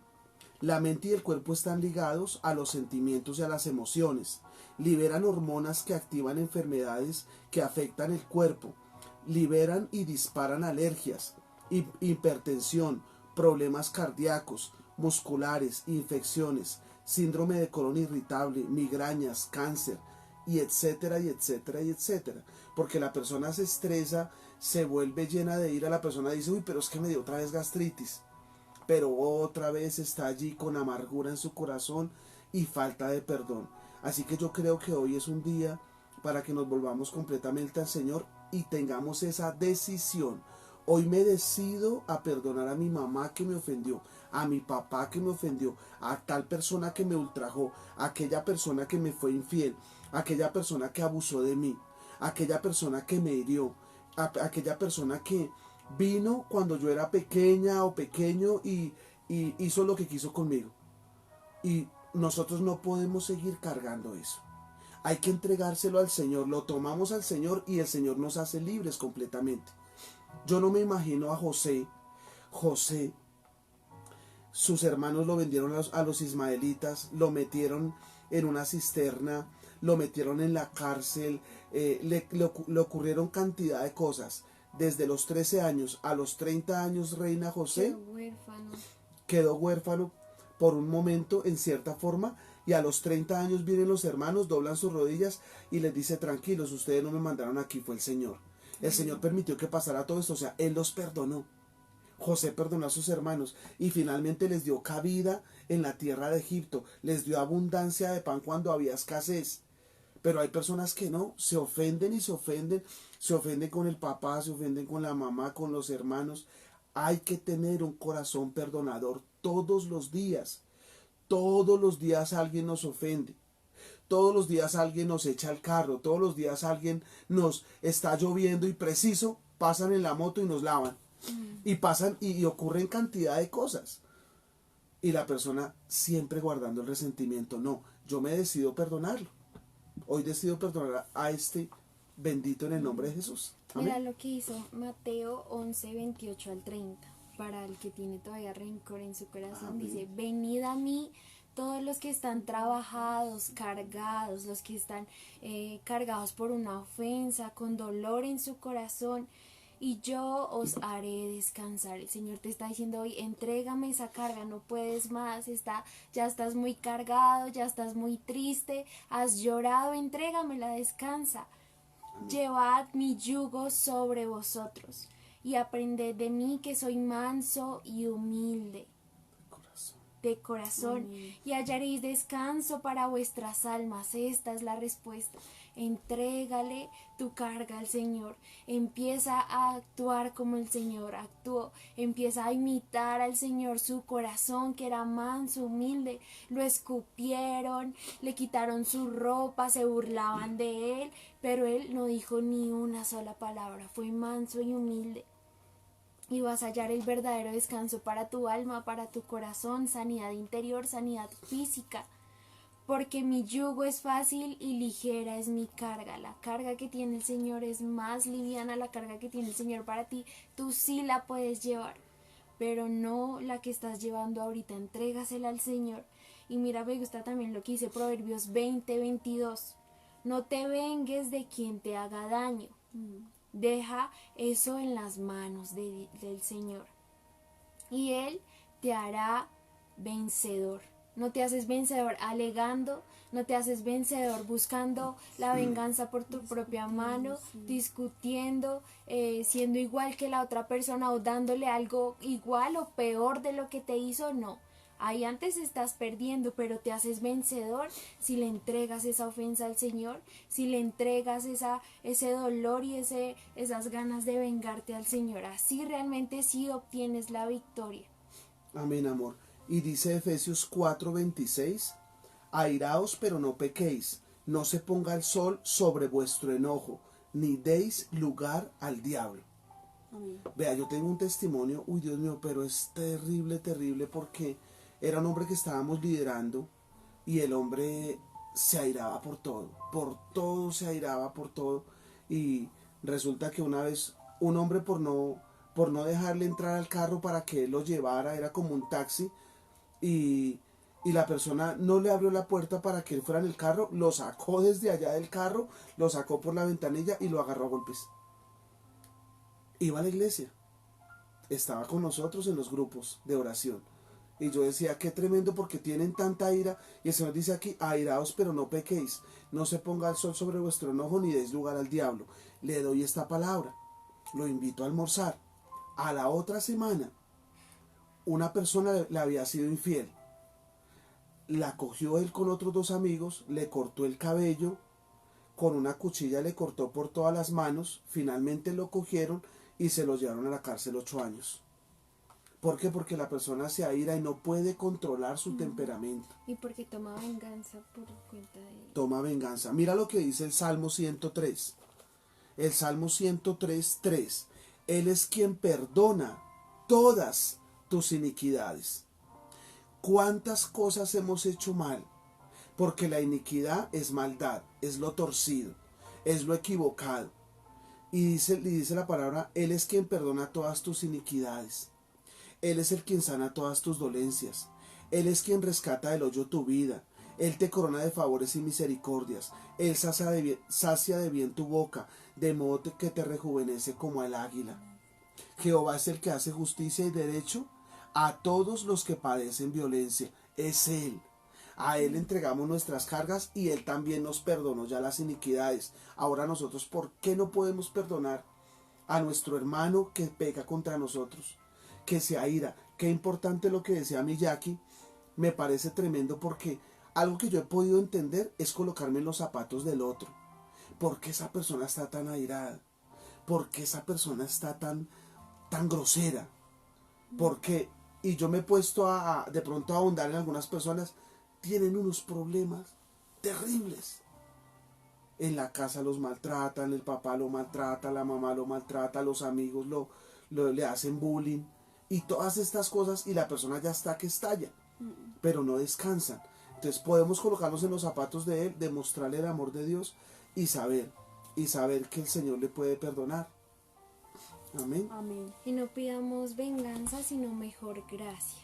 Speaker 1: la mente y el cuerpo están ligados a los sentimientos y a las emociones. Liberan hormonas que activan enfermedades que afectan el cuerpo. Liberan y disparan alergias, hipertensión, problemas cardíacos, musculares, infecciones, síndrome de colon irritable, migrañas, cáncer, y etcétera, y etcétera, y etcétera. Porque la persona se estresa, se vuelve llena de ira, la persona dice, uy, pero es que me dio otra vez gastritis. Pero otra vez está allí con amargura en su corazón y falta de perdón. Así que yo creo que hoy es un día para que nos volvamos completamente al Señor y tengamos esa decisión. Hoy me decido a perdonar a mi mamá que me ofendió, a mi papá que me ofendió, a tal persona que me ultrajó, a aquella persona que me fue infiel, a aquella persona que abusó de mí, a aquella persona que me hirió, a aquella persona que vino cuando yo era pequeña o pequeño y hizo lo que quiso conmigo. Y nosotros no podemos seguir cargando eso. Hay que entregárselo al Señor, lo tomamos al Señor y el Señor nos hace libres completamente. Yo no me imagino a José, sus hermanos lo vendieron a los ismaelitas, lo metieron en una cisterna, lo metieron en la cárcel, le ocurrieron cantidad de cosas. Desde los 13 años a los 30 años reina José, quedó huérfano por un momento en cierta forma, y a los 30 años vienen los hermanos, doblan sus rodillas y les dice, tranquilos, ustedes no me mandaron aquí, fue el Señor. El Señor permitió que pasara todo esto, o sea, Él los perdonó. José perdonó a sus hermanos y finalmente les dio cabida en la tierra de Egipto, les dio abundancia de pan cuando había escasez. Pero hay personas que no, se ofenden y se ofenden con el papá, se ofenden con la mamá, con los hermanos. Hay que tener un corazón perdonador todos los días. Todos los días alguien nos ofende. Todos los días alguien nos echa el carro. Todos los días alguien nos está lloviendo y preciso pasan en la moto y nos lavan. Y pasan y ocurren cantidad de cosas. Y la persona siempre guardando el resentimiento. No, yo me decido perdonarlo. Hoy decido perdonar a este bendito en el nombre de Jesús. Amén.
Speaker 3: Mira lo que hizo Mateo 11, 28 al 30. Para el que tiene todavía rencor en su corazón,
Speaker 1: Amén.
Speaker 3: dice, venid a mí todos los que están trabajados, cargados, los que están cargados por una ofensa, con dolor en su corazón, y yo os haré descansar. El Señor te está diciendo hoy, entrégame esa carga, no puedes más, ya estás muy cargado, ya estás muy triste, has llorado, entrégamela, descansa. Llevad mi yugo sobre vosotros y aprended de mí, que soy manso y humilde de corazón, y hallaréis descanso para vuestras almas. Esta es la respuesta. Entrégale tu carga al Señor, empieza a actuar como el Señor actuó, empieza a imitar al Señor, su corazón que era manso, humilde. Lo escupieron, le quitaron su ropa, se burlaban de él, pero él no dijo ni una sola palabra, fue manso y humilde. y vas a hallar el verdadero descanso para tu alma, para tu corazón, sanidad interior, sanidad física. Porque mi yugo es fácil y ligera es mi carga. La carga que tiene el Señor es más liviana, la carga que tiene el Señor para ti, tú sí la puedes llevar, pero no la que estás llevando ahorita. Entrégasela al Señor. Y mira, me gusta también lo que dice Proverbios 20:22. No te vengues de quien te haga daño. Deja eso en las manos del Señor. Y Él te hará vencedor. No te haces vencedor alegando, no te haces vencedor buscando la venganza por tu propia mano, discutiendo, siendo igual que la otra persona o dándole algo igual o peor de lo que te hizo. No, ahí antes estás perdiendo, pero te haces vencedor si le entregas esa ofensa al Señor, si le entregas ese dolor y esas ganas de vengarte al Señor. Así realmente sí obtienes la victoria.
Speaker 1: Amén, amor. Y dice Efesios 4:26, airaos pero no pequéis, no se ponga el sol sobre vuestro enojo, ni deis lugar al diablo.
Speaker 2: Amén.
Speaker 1: Vea, yo tengo un testimonio, uy Dios mío, pero es terrible, terrible, porque era un hombre que estábamos liderando y el hombre se airaba por todo se airaba, por todo. Y resulta que una vez un hombre por no dejarle entrar al carro para que él lo llevara, era como un taxi, y, y la persona no le abrió la puerta para que él fuera en el carro, lo sacó desde allá del carro, lo sacó por la ventanilla y lo agarró a golpes. Iba a la iglesia, estaba con nosotros en los grupos de oración. Y yo decía, qué tremendo, porque tienen tanta ira. Y el Señor dice aquí, airaos pero no pequéis. No se ponga el sol sobre vuestro enojo ni deis lugar al diablo. Le doy esta palabra. Lo invito a almorzar. A la otra semana, una persona le había sido infiel. La cogió él con otros 2 amigos, le cortó el cabello, con una cuchilla le cortó por todas las manos. Finalmente lo cogieron y se lo llevaron a la cárcel 8 años. ¿Por qué? Porque la persona se aira y no puede controlar su temperamento.
Speaker 3: Y porque toma venganza por cuenta de él.
Speaker 1: Toma venganza. Mira lo que dice el Salmo 103. El Salmo 103:3. Él es quien perdona todas tus iniquidades. ¿Cuántas cosas hemos hecho mal? Porque la iniquidad es maldad, es lo torcido, es lo equivocado. Y dice la palabra, Él es quien perdona todas tus iniquidades. Él es el quien sana todas tus dolencias. Él es quien rescata del hoyo tu vida. Él te corona de favores y misericordias. Él sacia de bien tu boca, de modo que te rejuvenece como el águila. Jehová es el que hace justicia y derecho a todos los que padecen violencia. Es Él. A Él entregamos nuestras cargas y Él también nos perdonó ya las iniquidades. Ahora nosotros, ¿por qué no podemos perdonar a nuestro hermano que peca contra nosotros, que se aira? Qué importante lo que decía mi Jackie. Me parece tremendo, porque algo que yo he podido entender es colocarme en los zapatos del otro. ¿Por qué esa persona está tan airada? ¿Por qué esa persona está tan grosera? ¿Por qué? Y yo me he puesto de pronto a ahondar en algunas personas. Tienen unos problemas terribles. En la casa los maltratan, el papá lo maltrata, la mamá lo maltrata, los amigos le hacen bullying y todas estas cosas, y la persona ya está que estalla, pero no descansan. Entonces podemos colocarnos en los zapatos de Él, demostrarle el amor de Dios y saber que el Señor le puede perdonar. Amén.
Speaker 2: Amén.
Speaker 3: Y no pidamos venganza, sino mejor gracia.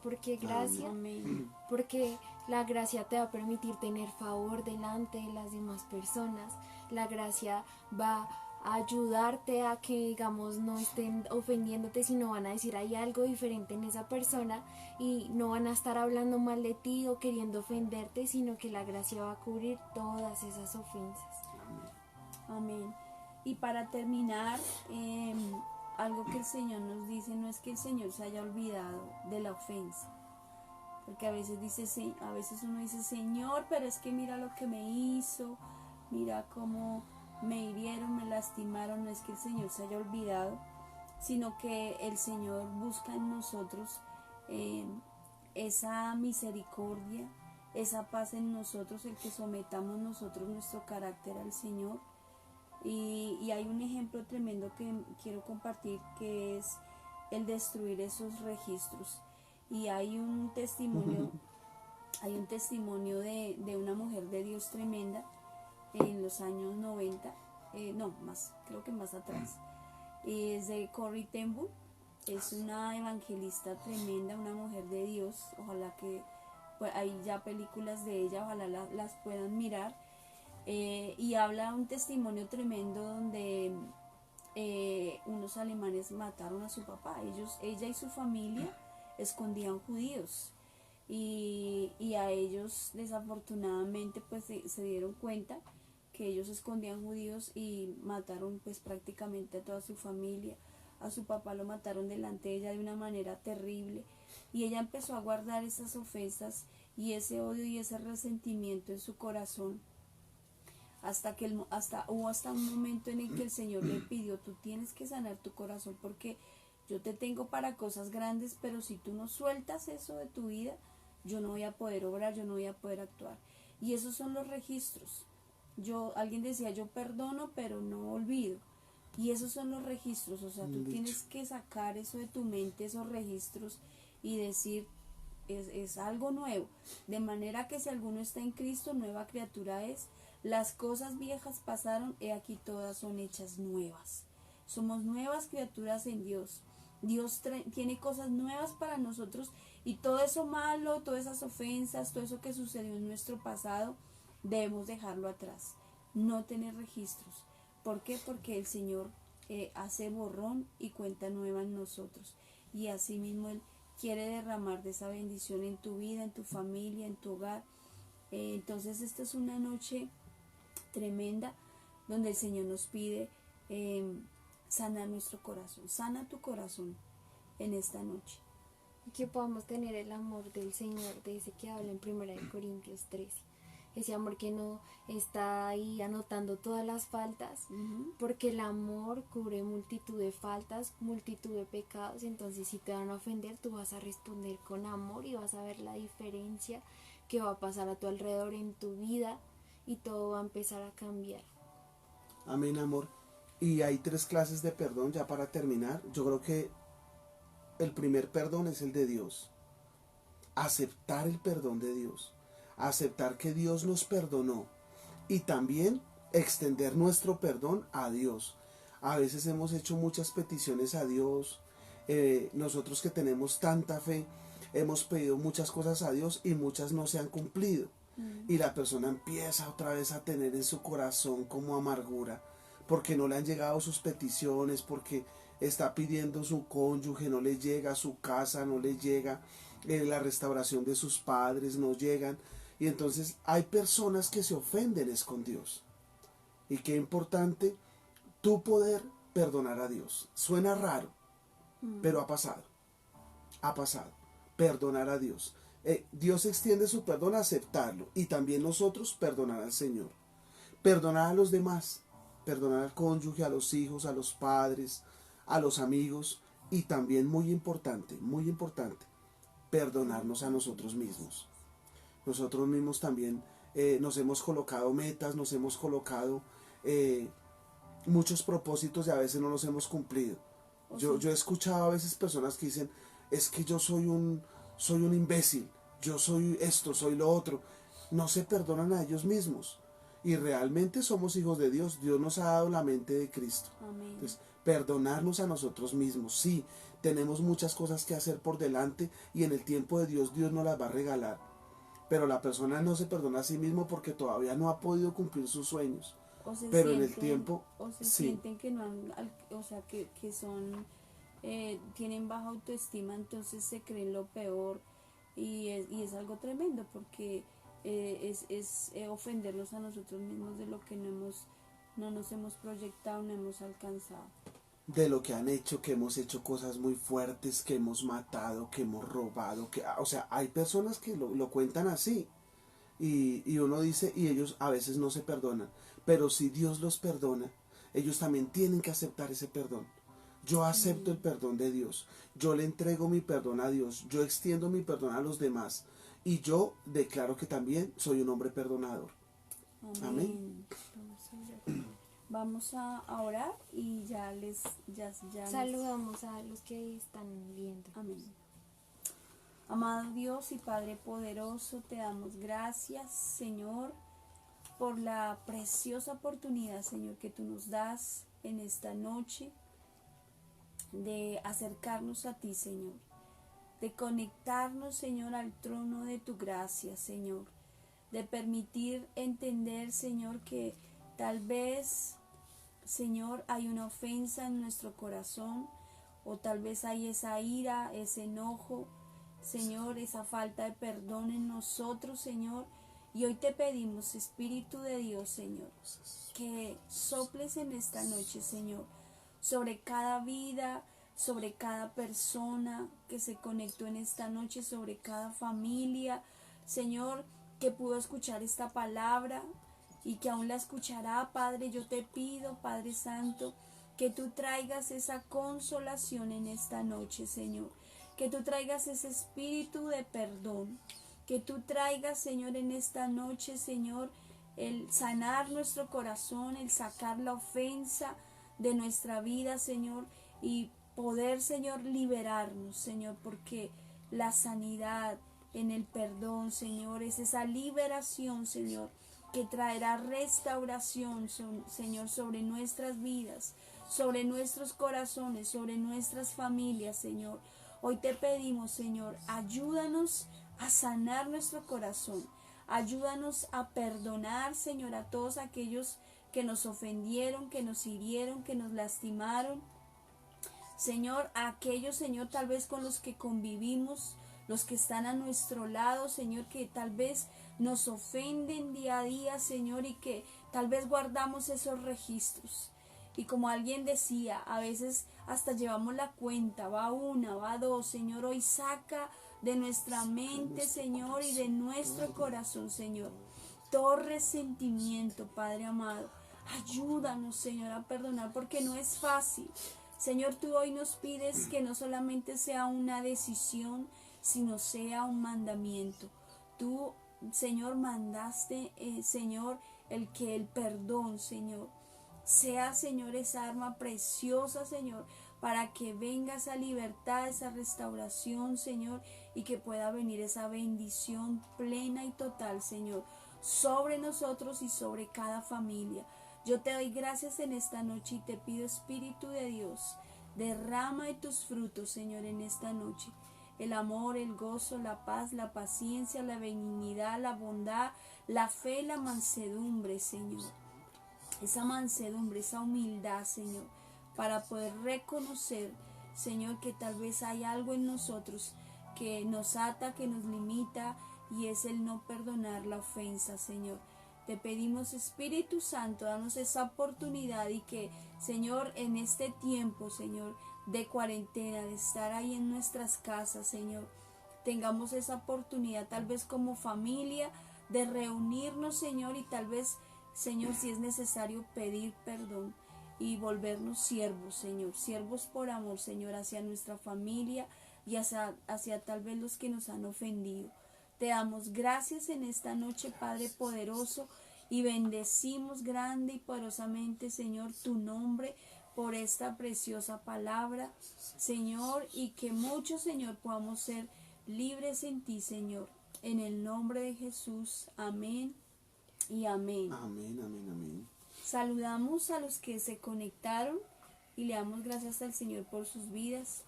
Speaker 3: Porque gracia,
Speaker 2: Amén.
Speaker 3: porque la gracia te va a permitir tener favor delante de las demás personas. La gracia va a ayudarte a que, digamos, no estén ofendiéndote, sino van a decir hay algo diferente en esa persona y no van a estar hablando mal de ti o queriendo ofenderte, sino que la gracia va a cubrir todas esas ofensas.
Speaker 2: Amén. Y para terminar, algo que el Señor nos dice, no es que el Señor se haya olvidado de la ofensa, porque a veces uno dice, Señor, pero es que mira lo que me hizo, mira cómo me hirieron, me lastimaron. No es que el Señor se haya olvidado, sino que el Señor busca en nosotros esa misericordia, esa paz en nosotros, el que sometamos nosotros nuestro carácter al Señor. Y hay un ejemplo tremendo que quiero compartir, que es el destruir esos registros. Y hay un testimonio de una mujer de Dios tremenda en los años 90, no, más, creo que más atrás. Es de Corrie ten Boom, es una evangelista tremenda, una mujer de Dios. Ojalá que pues, hay ya películas de ella, ojalá las puedan mirar. Y habla un testimonio tremendo donde unos alemanes mataron a su papá. Ella y su familia escondían judíos y a ellos desafortunadamente pues se dieron cuenta que ellos escondían judíos y mataron pues prácticamente a toda su familia. A su papá lo mataron delante de ella de una manera terrible y ella empezó a guardar esas ofensas y ese odio y ese resentimiento en su corazón hasta un momento en el que el Señor le pidió: tú tienes que sanar tu corazón porque yo te tengo para cosas grandes, pero si tú no sueltas eso de tu vida, yo no voy a poder obrar, yo no voy a poder actuar. Y esos son los registros. Alguien decía, yo perdono, pero no olvido. Y esos son los registros, o sea, tú tienes que sacar eso de tu mente, esos registros, y decir, es algo nuevo. De manera que si alguno está en Cristo, nueva criatura es. Las cosas viejas pasaron, he aquí todas son hechas nuevas. Somos nuevas criaturas en Dios. Dios tiene cosas nuevas para nosotros y todo eso malo, todas esas ofensas, todo eso que sucedió en nuestro pasado, debemos dejarlo atrás. No tener registros. ¿Por qué? Porque el Señor hace borrón y cuenta nueva en nosotros. Y así mismo Él quiere derramar de esa bendición en tu vida, en tu familia, en tu hogar. Entonces esta es una noche tremenda donde el Señor nos pide sanar nuestro corazón. Sana tu corazón en esta noche.
Speaker 3: Que podamos tener el amor del Señor, de ese que habla en 1 Corintios 13. Ese amor que no está ahí anotando todas las faltas, porque el amor cubre multitud de faltas, multitud de pecados. Entonces si te van a ofender, tú vas a responder con amor y vas a ver la diferencia que va a pasar a tu alrededor en tu vida y todo va a empezar a cambiar.
Speaker 1: Amén, amor. Y hay 3 clases de perdón, ya para terminar. Yo creo que el primer perdón es el de Dios. Aceptar el perdón de Dios. Aceptar que Dios nos perdonó. Y también extender nuestro perdón a Dios. A veces hemos hecho muchas peticiones a Dios. Nosotros que tenemos tanta fe, hemos pedido muchas cosas a Dios y muchas no se han cumplido. Y la persona empieza otra vez a tener en su corazón como amargura, porque no le han llegado sus peticiones, porque está pidiendo su cónyuge, no le llega, su casa no le llega, la restauración de sus padres no llegan. Y entonces hay personas que se ofenden es con Dios. Y qué importante tú poder perdonar a Dios. Suena raro, pero ha pasado. Ha pasado. Perdonar a Dios. Dios extiende su perdón a aceptarlo. Y también nosotros perdonar al Señor. Perdonar a los demás. Perdonar al cónyuge, a los hijos, a los padres, a los amigos. Y también muy importante, perdonarnos a nosotros mismos. Nosotros mismos también nos hemos colocado metas, nos hemos colocado muchos propósitos y a veces no los hemos cumplido. Yo he escuchado a veces personas que dicen, es que yo soy un imbécil, yo soy esto, soy lo otro. No se perdonan a ellos mismos. Y realmente somos hijos de Dios. Dios nos ha dado la mente de Cristo.
Speaker 2: Amén.
Speaker 1: Entonces, perdonarnos a nosotros mismos. Sí, tenemos muchas cosas que hacer por delante y en el tiempo de Dios, Dios nos las va a regalar. Pero la persona no se perdona a sí mismo porque todavía no ha podido cumplir sus sueños. Pero en el tiempo,
Speaker 2: o se
Speaker 1: sí.
Speaker 2: sienten que no han, o sea, que son, tienen baja autoestima, entonces se creen lo peor y es algo tremendo porque es ofendernos a nosotros mismos de lo que no nos hemos proyectado, no hemos alcanzado.
Speaker 1: De lo que han hecho, que hemos hecho cosas muy fuertes, que hemos matado, que hemos robado, o sea, hay personas que lo cuentan así y uno dice, y ellos a veces no se perdonan, pero si Dios los perdona, ellos también tienen que aceptar ese perdón. Yo acepto el perdón de Dios, yo le entrego mi perdón a Dios, yo extiendo mi perdón a los demás y yo declaro que también soy un hombre perdonador. Amén.
Speaker 2: vamos a orar y ya
Speaker 3: Saludamos a los que están viendo.
Speaker 2: Amén. Amado Dios y Padre poderoso, te damos gracias, Señor, por la preciosa oportunidad, Señor, que tú nos das en esta noche de acercarnos a ti, Señor, de conectarnos, Señor, al trono de tu gracia, Señor, de permitir entender, Señor, que tal vez, Señor, hay una ofensa en nuestro corazón, o tal vez hay esa ira, ese enojo, Señor, esa falta de perdón en nosotros, Señor. Y hoy te pedimos, Espíritu de Dios, Señor, que soples en esta noche, Señor, sobre cada vida, sobre cada persona que se conectó en esta noche, sobre cada familia, Señor, que pudo escuchar esta palabra y que aún la escuchará, Padre. Yo te pido, Padre Santo, que tú traigas esa consolación en esta noche, Señor, que tú traigas ese espíritu de perdón, que tú traigas, Señor, en esta noche, Señor, el sanar nuestro corazón, el sacar la ofensa de nuestra vida, Señor, y poder, Señor, liberarnos, Señor, porque la sanidad en el perdón, Señor, es esa liberación, Señor, que traerá restauración, Señor, sobre nuestras vidas, sobre nuestros corazones, sobre nuestras familias, Señor. Hoy te pedimos, Señor, ayúdanos a sanar nuestro corazón, ayúdanos a perdonar, Señor, a todos aquellos que nos ofendieron, que nos hirieron, que nos lastimaron, Señor, a aquellos, Señor, tal vez con los que convivimos, los que están a nuestro lado, Señor, que tal vez nos ofenden día a día, Señor, y que tal vez guardamos esos registros. Y como alguien decía, a veces hasta llevamos la cuenta, va una, va dos, Señor, hoy saca de nuestra mente, Señor, y de nuestro corazón, Señor, todo resentimiento, Padre amado. Ayúdanos, Señor, a perdonar, porque no es fácil. Señor, tú hoy nos pides que no solamente sea una decisión, sino sea un mandamiento. Tú, Señor, mandaste, Señor, el que el perdón, Señor, sea, Señor, esa arma preciosa, Señor, para que venga esa libertad, esa restauración, Señor, y que pueda venir esa bendición plena y total, Señor, sobre nosotros y sobre cada familia. Yo te doy gracias en esta noche y te pido, Espíritu de Dios, derrama de tus frutos, Señor, en esta noche. El amor, el gozo, la paz, la paciencia, la benignidad, la bondad, la fe, la mansedumbre, Señor. Esa mansedumbre, esa humildad, Señor, para poder reconocer, Señor, que tal vez hay algo en nosotros que nos ata, que nos limita, y es el no perdonar la ofensa, Señor. Te pedimos, Espíritu Santo, danos esa oportunidad y que, Señor, en este tiempo, Señor, de cuarentena, de estar ahí en nuestras casas, Señor, tengamos esa oportunidad, tal vez como familia, de reunirnos, Señor, y tal vez, Señor, si es necesario pedir perdón y volvernos siervos, Señor, siervos por amor, Señor, hacia nuestra familia y hacia tal vez los que nos han ofendido. Te damos gracias en esta noche, Padre poderoso, y bendecimos grande y poderosamente, Señor, tu nombre por esta preciosa palabra, Señor, y que muchos, Señor, podamos ser libres en ti, Señor, en el nombre de Jesús. Amén y amén.
Speaker 1: Amén, amén, amén.
Speaker 2: Saludamos a los que se conectaron y le damos gracias al Señor por sus vidas.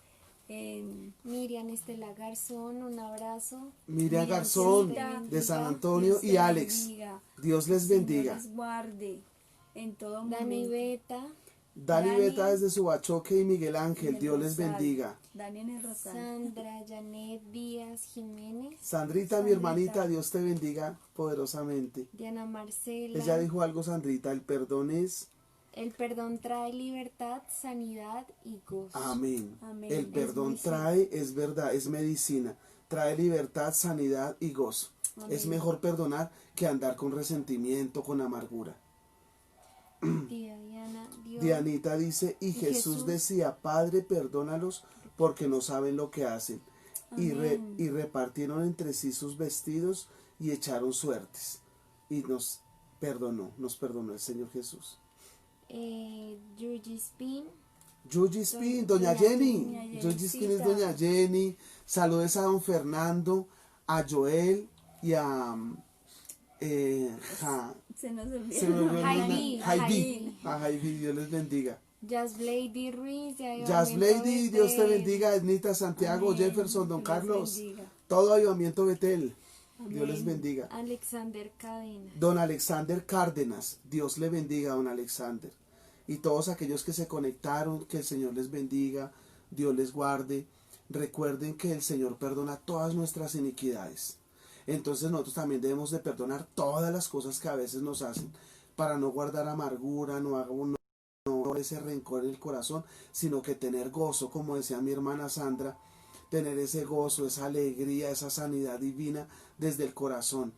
Speaker 3: Miriam Estela Garzón, un abrazo.
Speaker 1: Miriam Garzón de San Antonio y Alex. Dios les bendiga.
Speaker 2: Dios les guarde en todo
Speaker 3: Dani
Speaker 2: momento.
Speaker 3: Beta,
Speaker 1: Dani Beta desde Subachoque y Miguel Ángel.
Speaker 2: el
Speaker 1: Dios les
Speaker 2: Rosal.
Speaker 1: bendiga.
Speaker 2: Dani en el Rosal.
Speaker 3: Sandra Janet Díaz Jiménez,
Speaker 1: Sandrita, mi hermanita, Dios te bendiga poderosamente.
Speaker 3: Diana Marcela.
Speaker 1: Ella dijo algo, Sandrita, el perdón es...
Speaker 3: El perdón trae libertad, sanidad y gozo.
Speaker 1: Amén.
Speaker 2: Amén.
Speaker 1: El
Speaker 2: Es
Speaker 1: perdón
Speaker 2: muy
Speaker 1: trae, es verdad, es medicina. Trae libertad, sanidad y gozo.
Speaker 2: Amén.
Speaker 1: Es mejor perdonar que andar con resentimiento, con amargura.
Speaker 3: Tía Diana, Dios.
Speaker 1: Dianita dice, y Jesús decía, Padre, perdónalos porque no saben lo que hacen.
Speaker 2: Amén.
Speaker 1: Y repartieron entre sí sus vestidos y echaron suertes. Y nos perdonó el Señor Jesús.
Speaker 3: Yuji Spin.
Speaker 1: Yuji Spin, doña Jenny.
Speaker 2: Doña
Speaker 1: Yuji Spin es
Speaker 2: Jennycita.
Speaker 1: doña Jenny. Saludes a don Fernando, a Joel y a
Speaker 2: Se nos olvidó.
Speaker 1: se me olvidó el
Speaker 3: Heidi.
Speaker 1: nombre. Heidi. A Heidi, Dios les bendiga.
Speaker 3: Jazz Lady Ruiz. de
Speaker 1: Jazz
Speaker 3: Avivamiento
Speaker 1: Lady, Dios te
Speaker 3: Betel.
Speaker 1: bendiga. Ednita, Santiago,
Speaker 2: Amén.
Speaker 1: Jefferson, don
Speaker 2: Dios
Speaker 1: Carlos.
Speaker 2: bendiga.
Speaker 1: Todo Avivamiento Betel. Dios
Speaker 2: Amén.
Speaker 1: les bendiga.
Speaker 3: Alexander Cadena.
Speaker 1: Don Alexander Cárdenas, Dios le bendiga, don Alexander. Y todos aquellos que se conectaron, que el Señor les bendiga, Dios les guarde. Recuerden que el Señor perdona todas nuestras iniquidades. Entonces nosotros también debemos de perdonar todas las cosas que a veces nos hacen, para no guardar amargura, no ese rencor en el corazón, sino que tener gozo, como decía mi hermana Sandra, tener ese gozo, esa alegría, esa sanidad divina desde el corazón.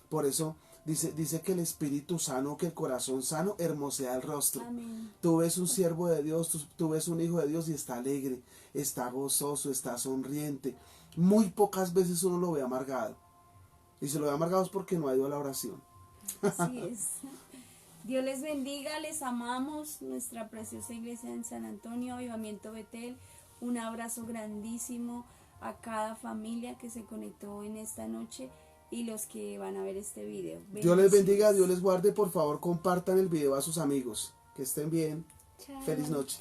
Speaker 1: Por eso dice que el espíritu sano, que el corazón sano hermosea el rostro.
Speaker 2: Amén.
Speaker 1: Tú ves un siervo de Dios, tú ves un hijo de Dios y está alegre, está gozoso, está sonriente. Muy pocas veces uno lo ve amargado. Y si lo ve amargado es porque no ha ido a la oración.
Speaker 2: Así es. Dios les bendiga, les amamos, nuestra preciosa iglesia en San Antonio, Avivamiento Betel. Un abrazo grandísimo a cada familia que se conectó en esta noche y los que van a ver este video.
Speaker 1: Dios les bendiga,
Speaker 2: Bendiciones.
Speaker 1: Dios les guarde. Por favor, compartan el video a sus amigos. Que estén bien.
Speaker 3: Chao.
Speaker 1: Feliz noche.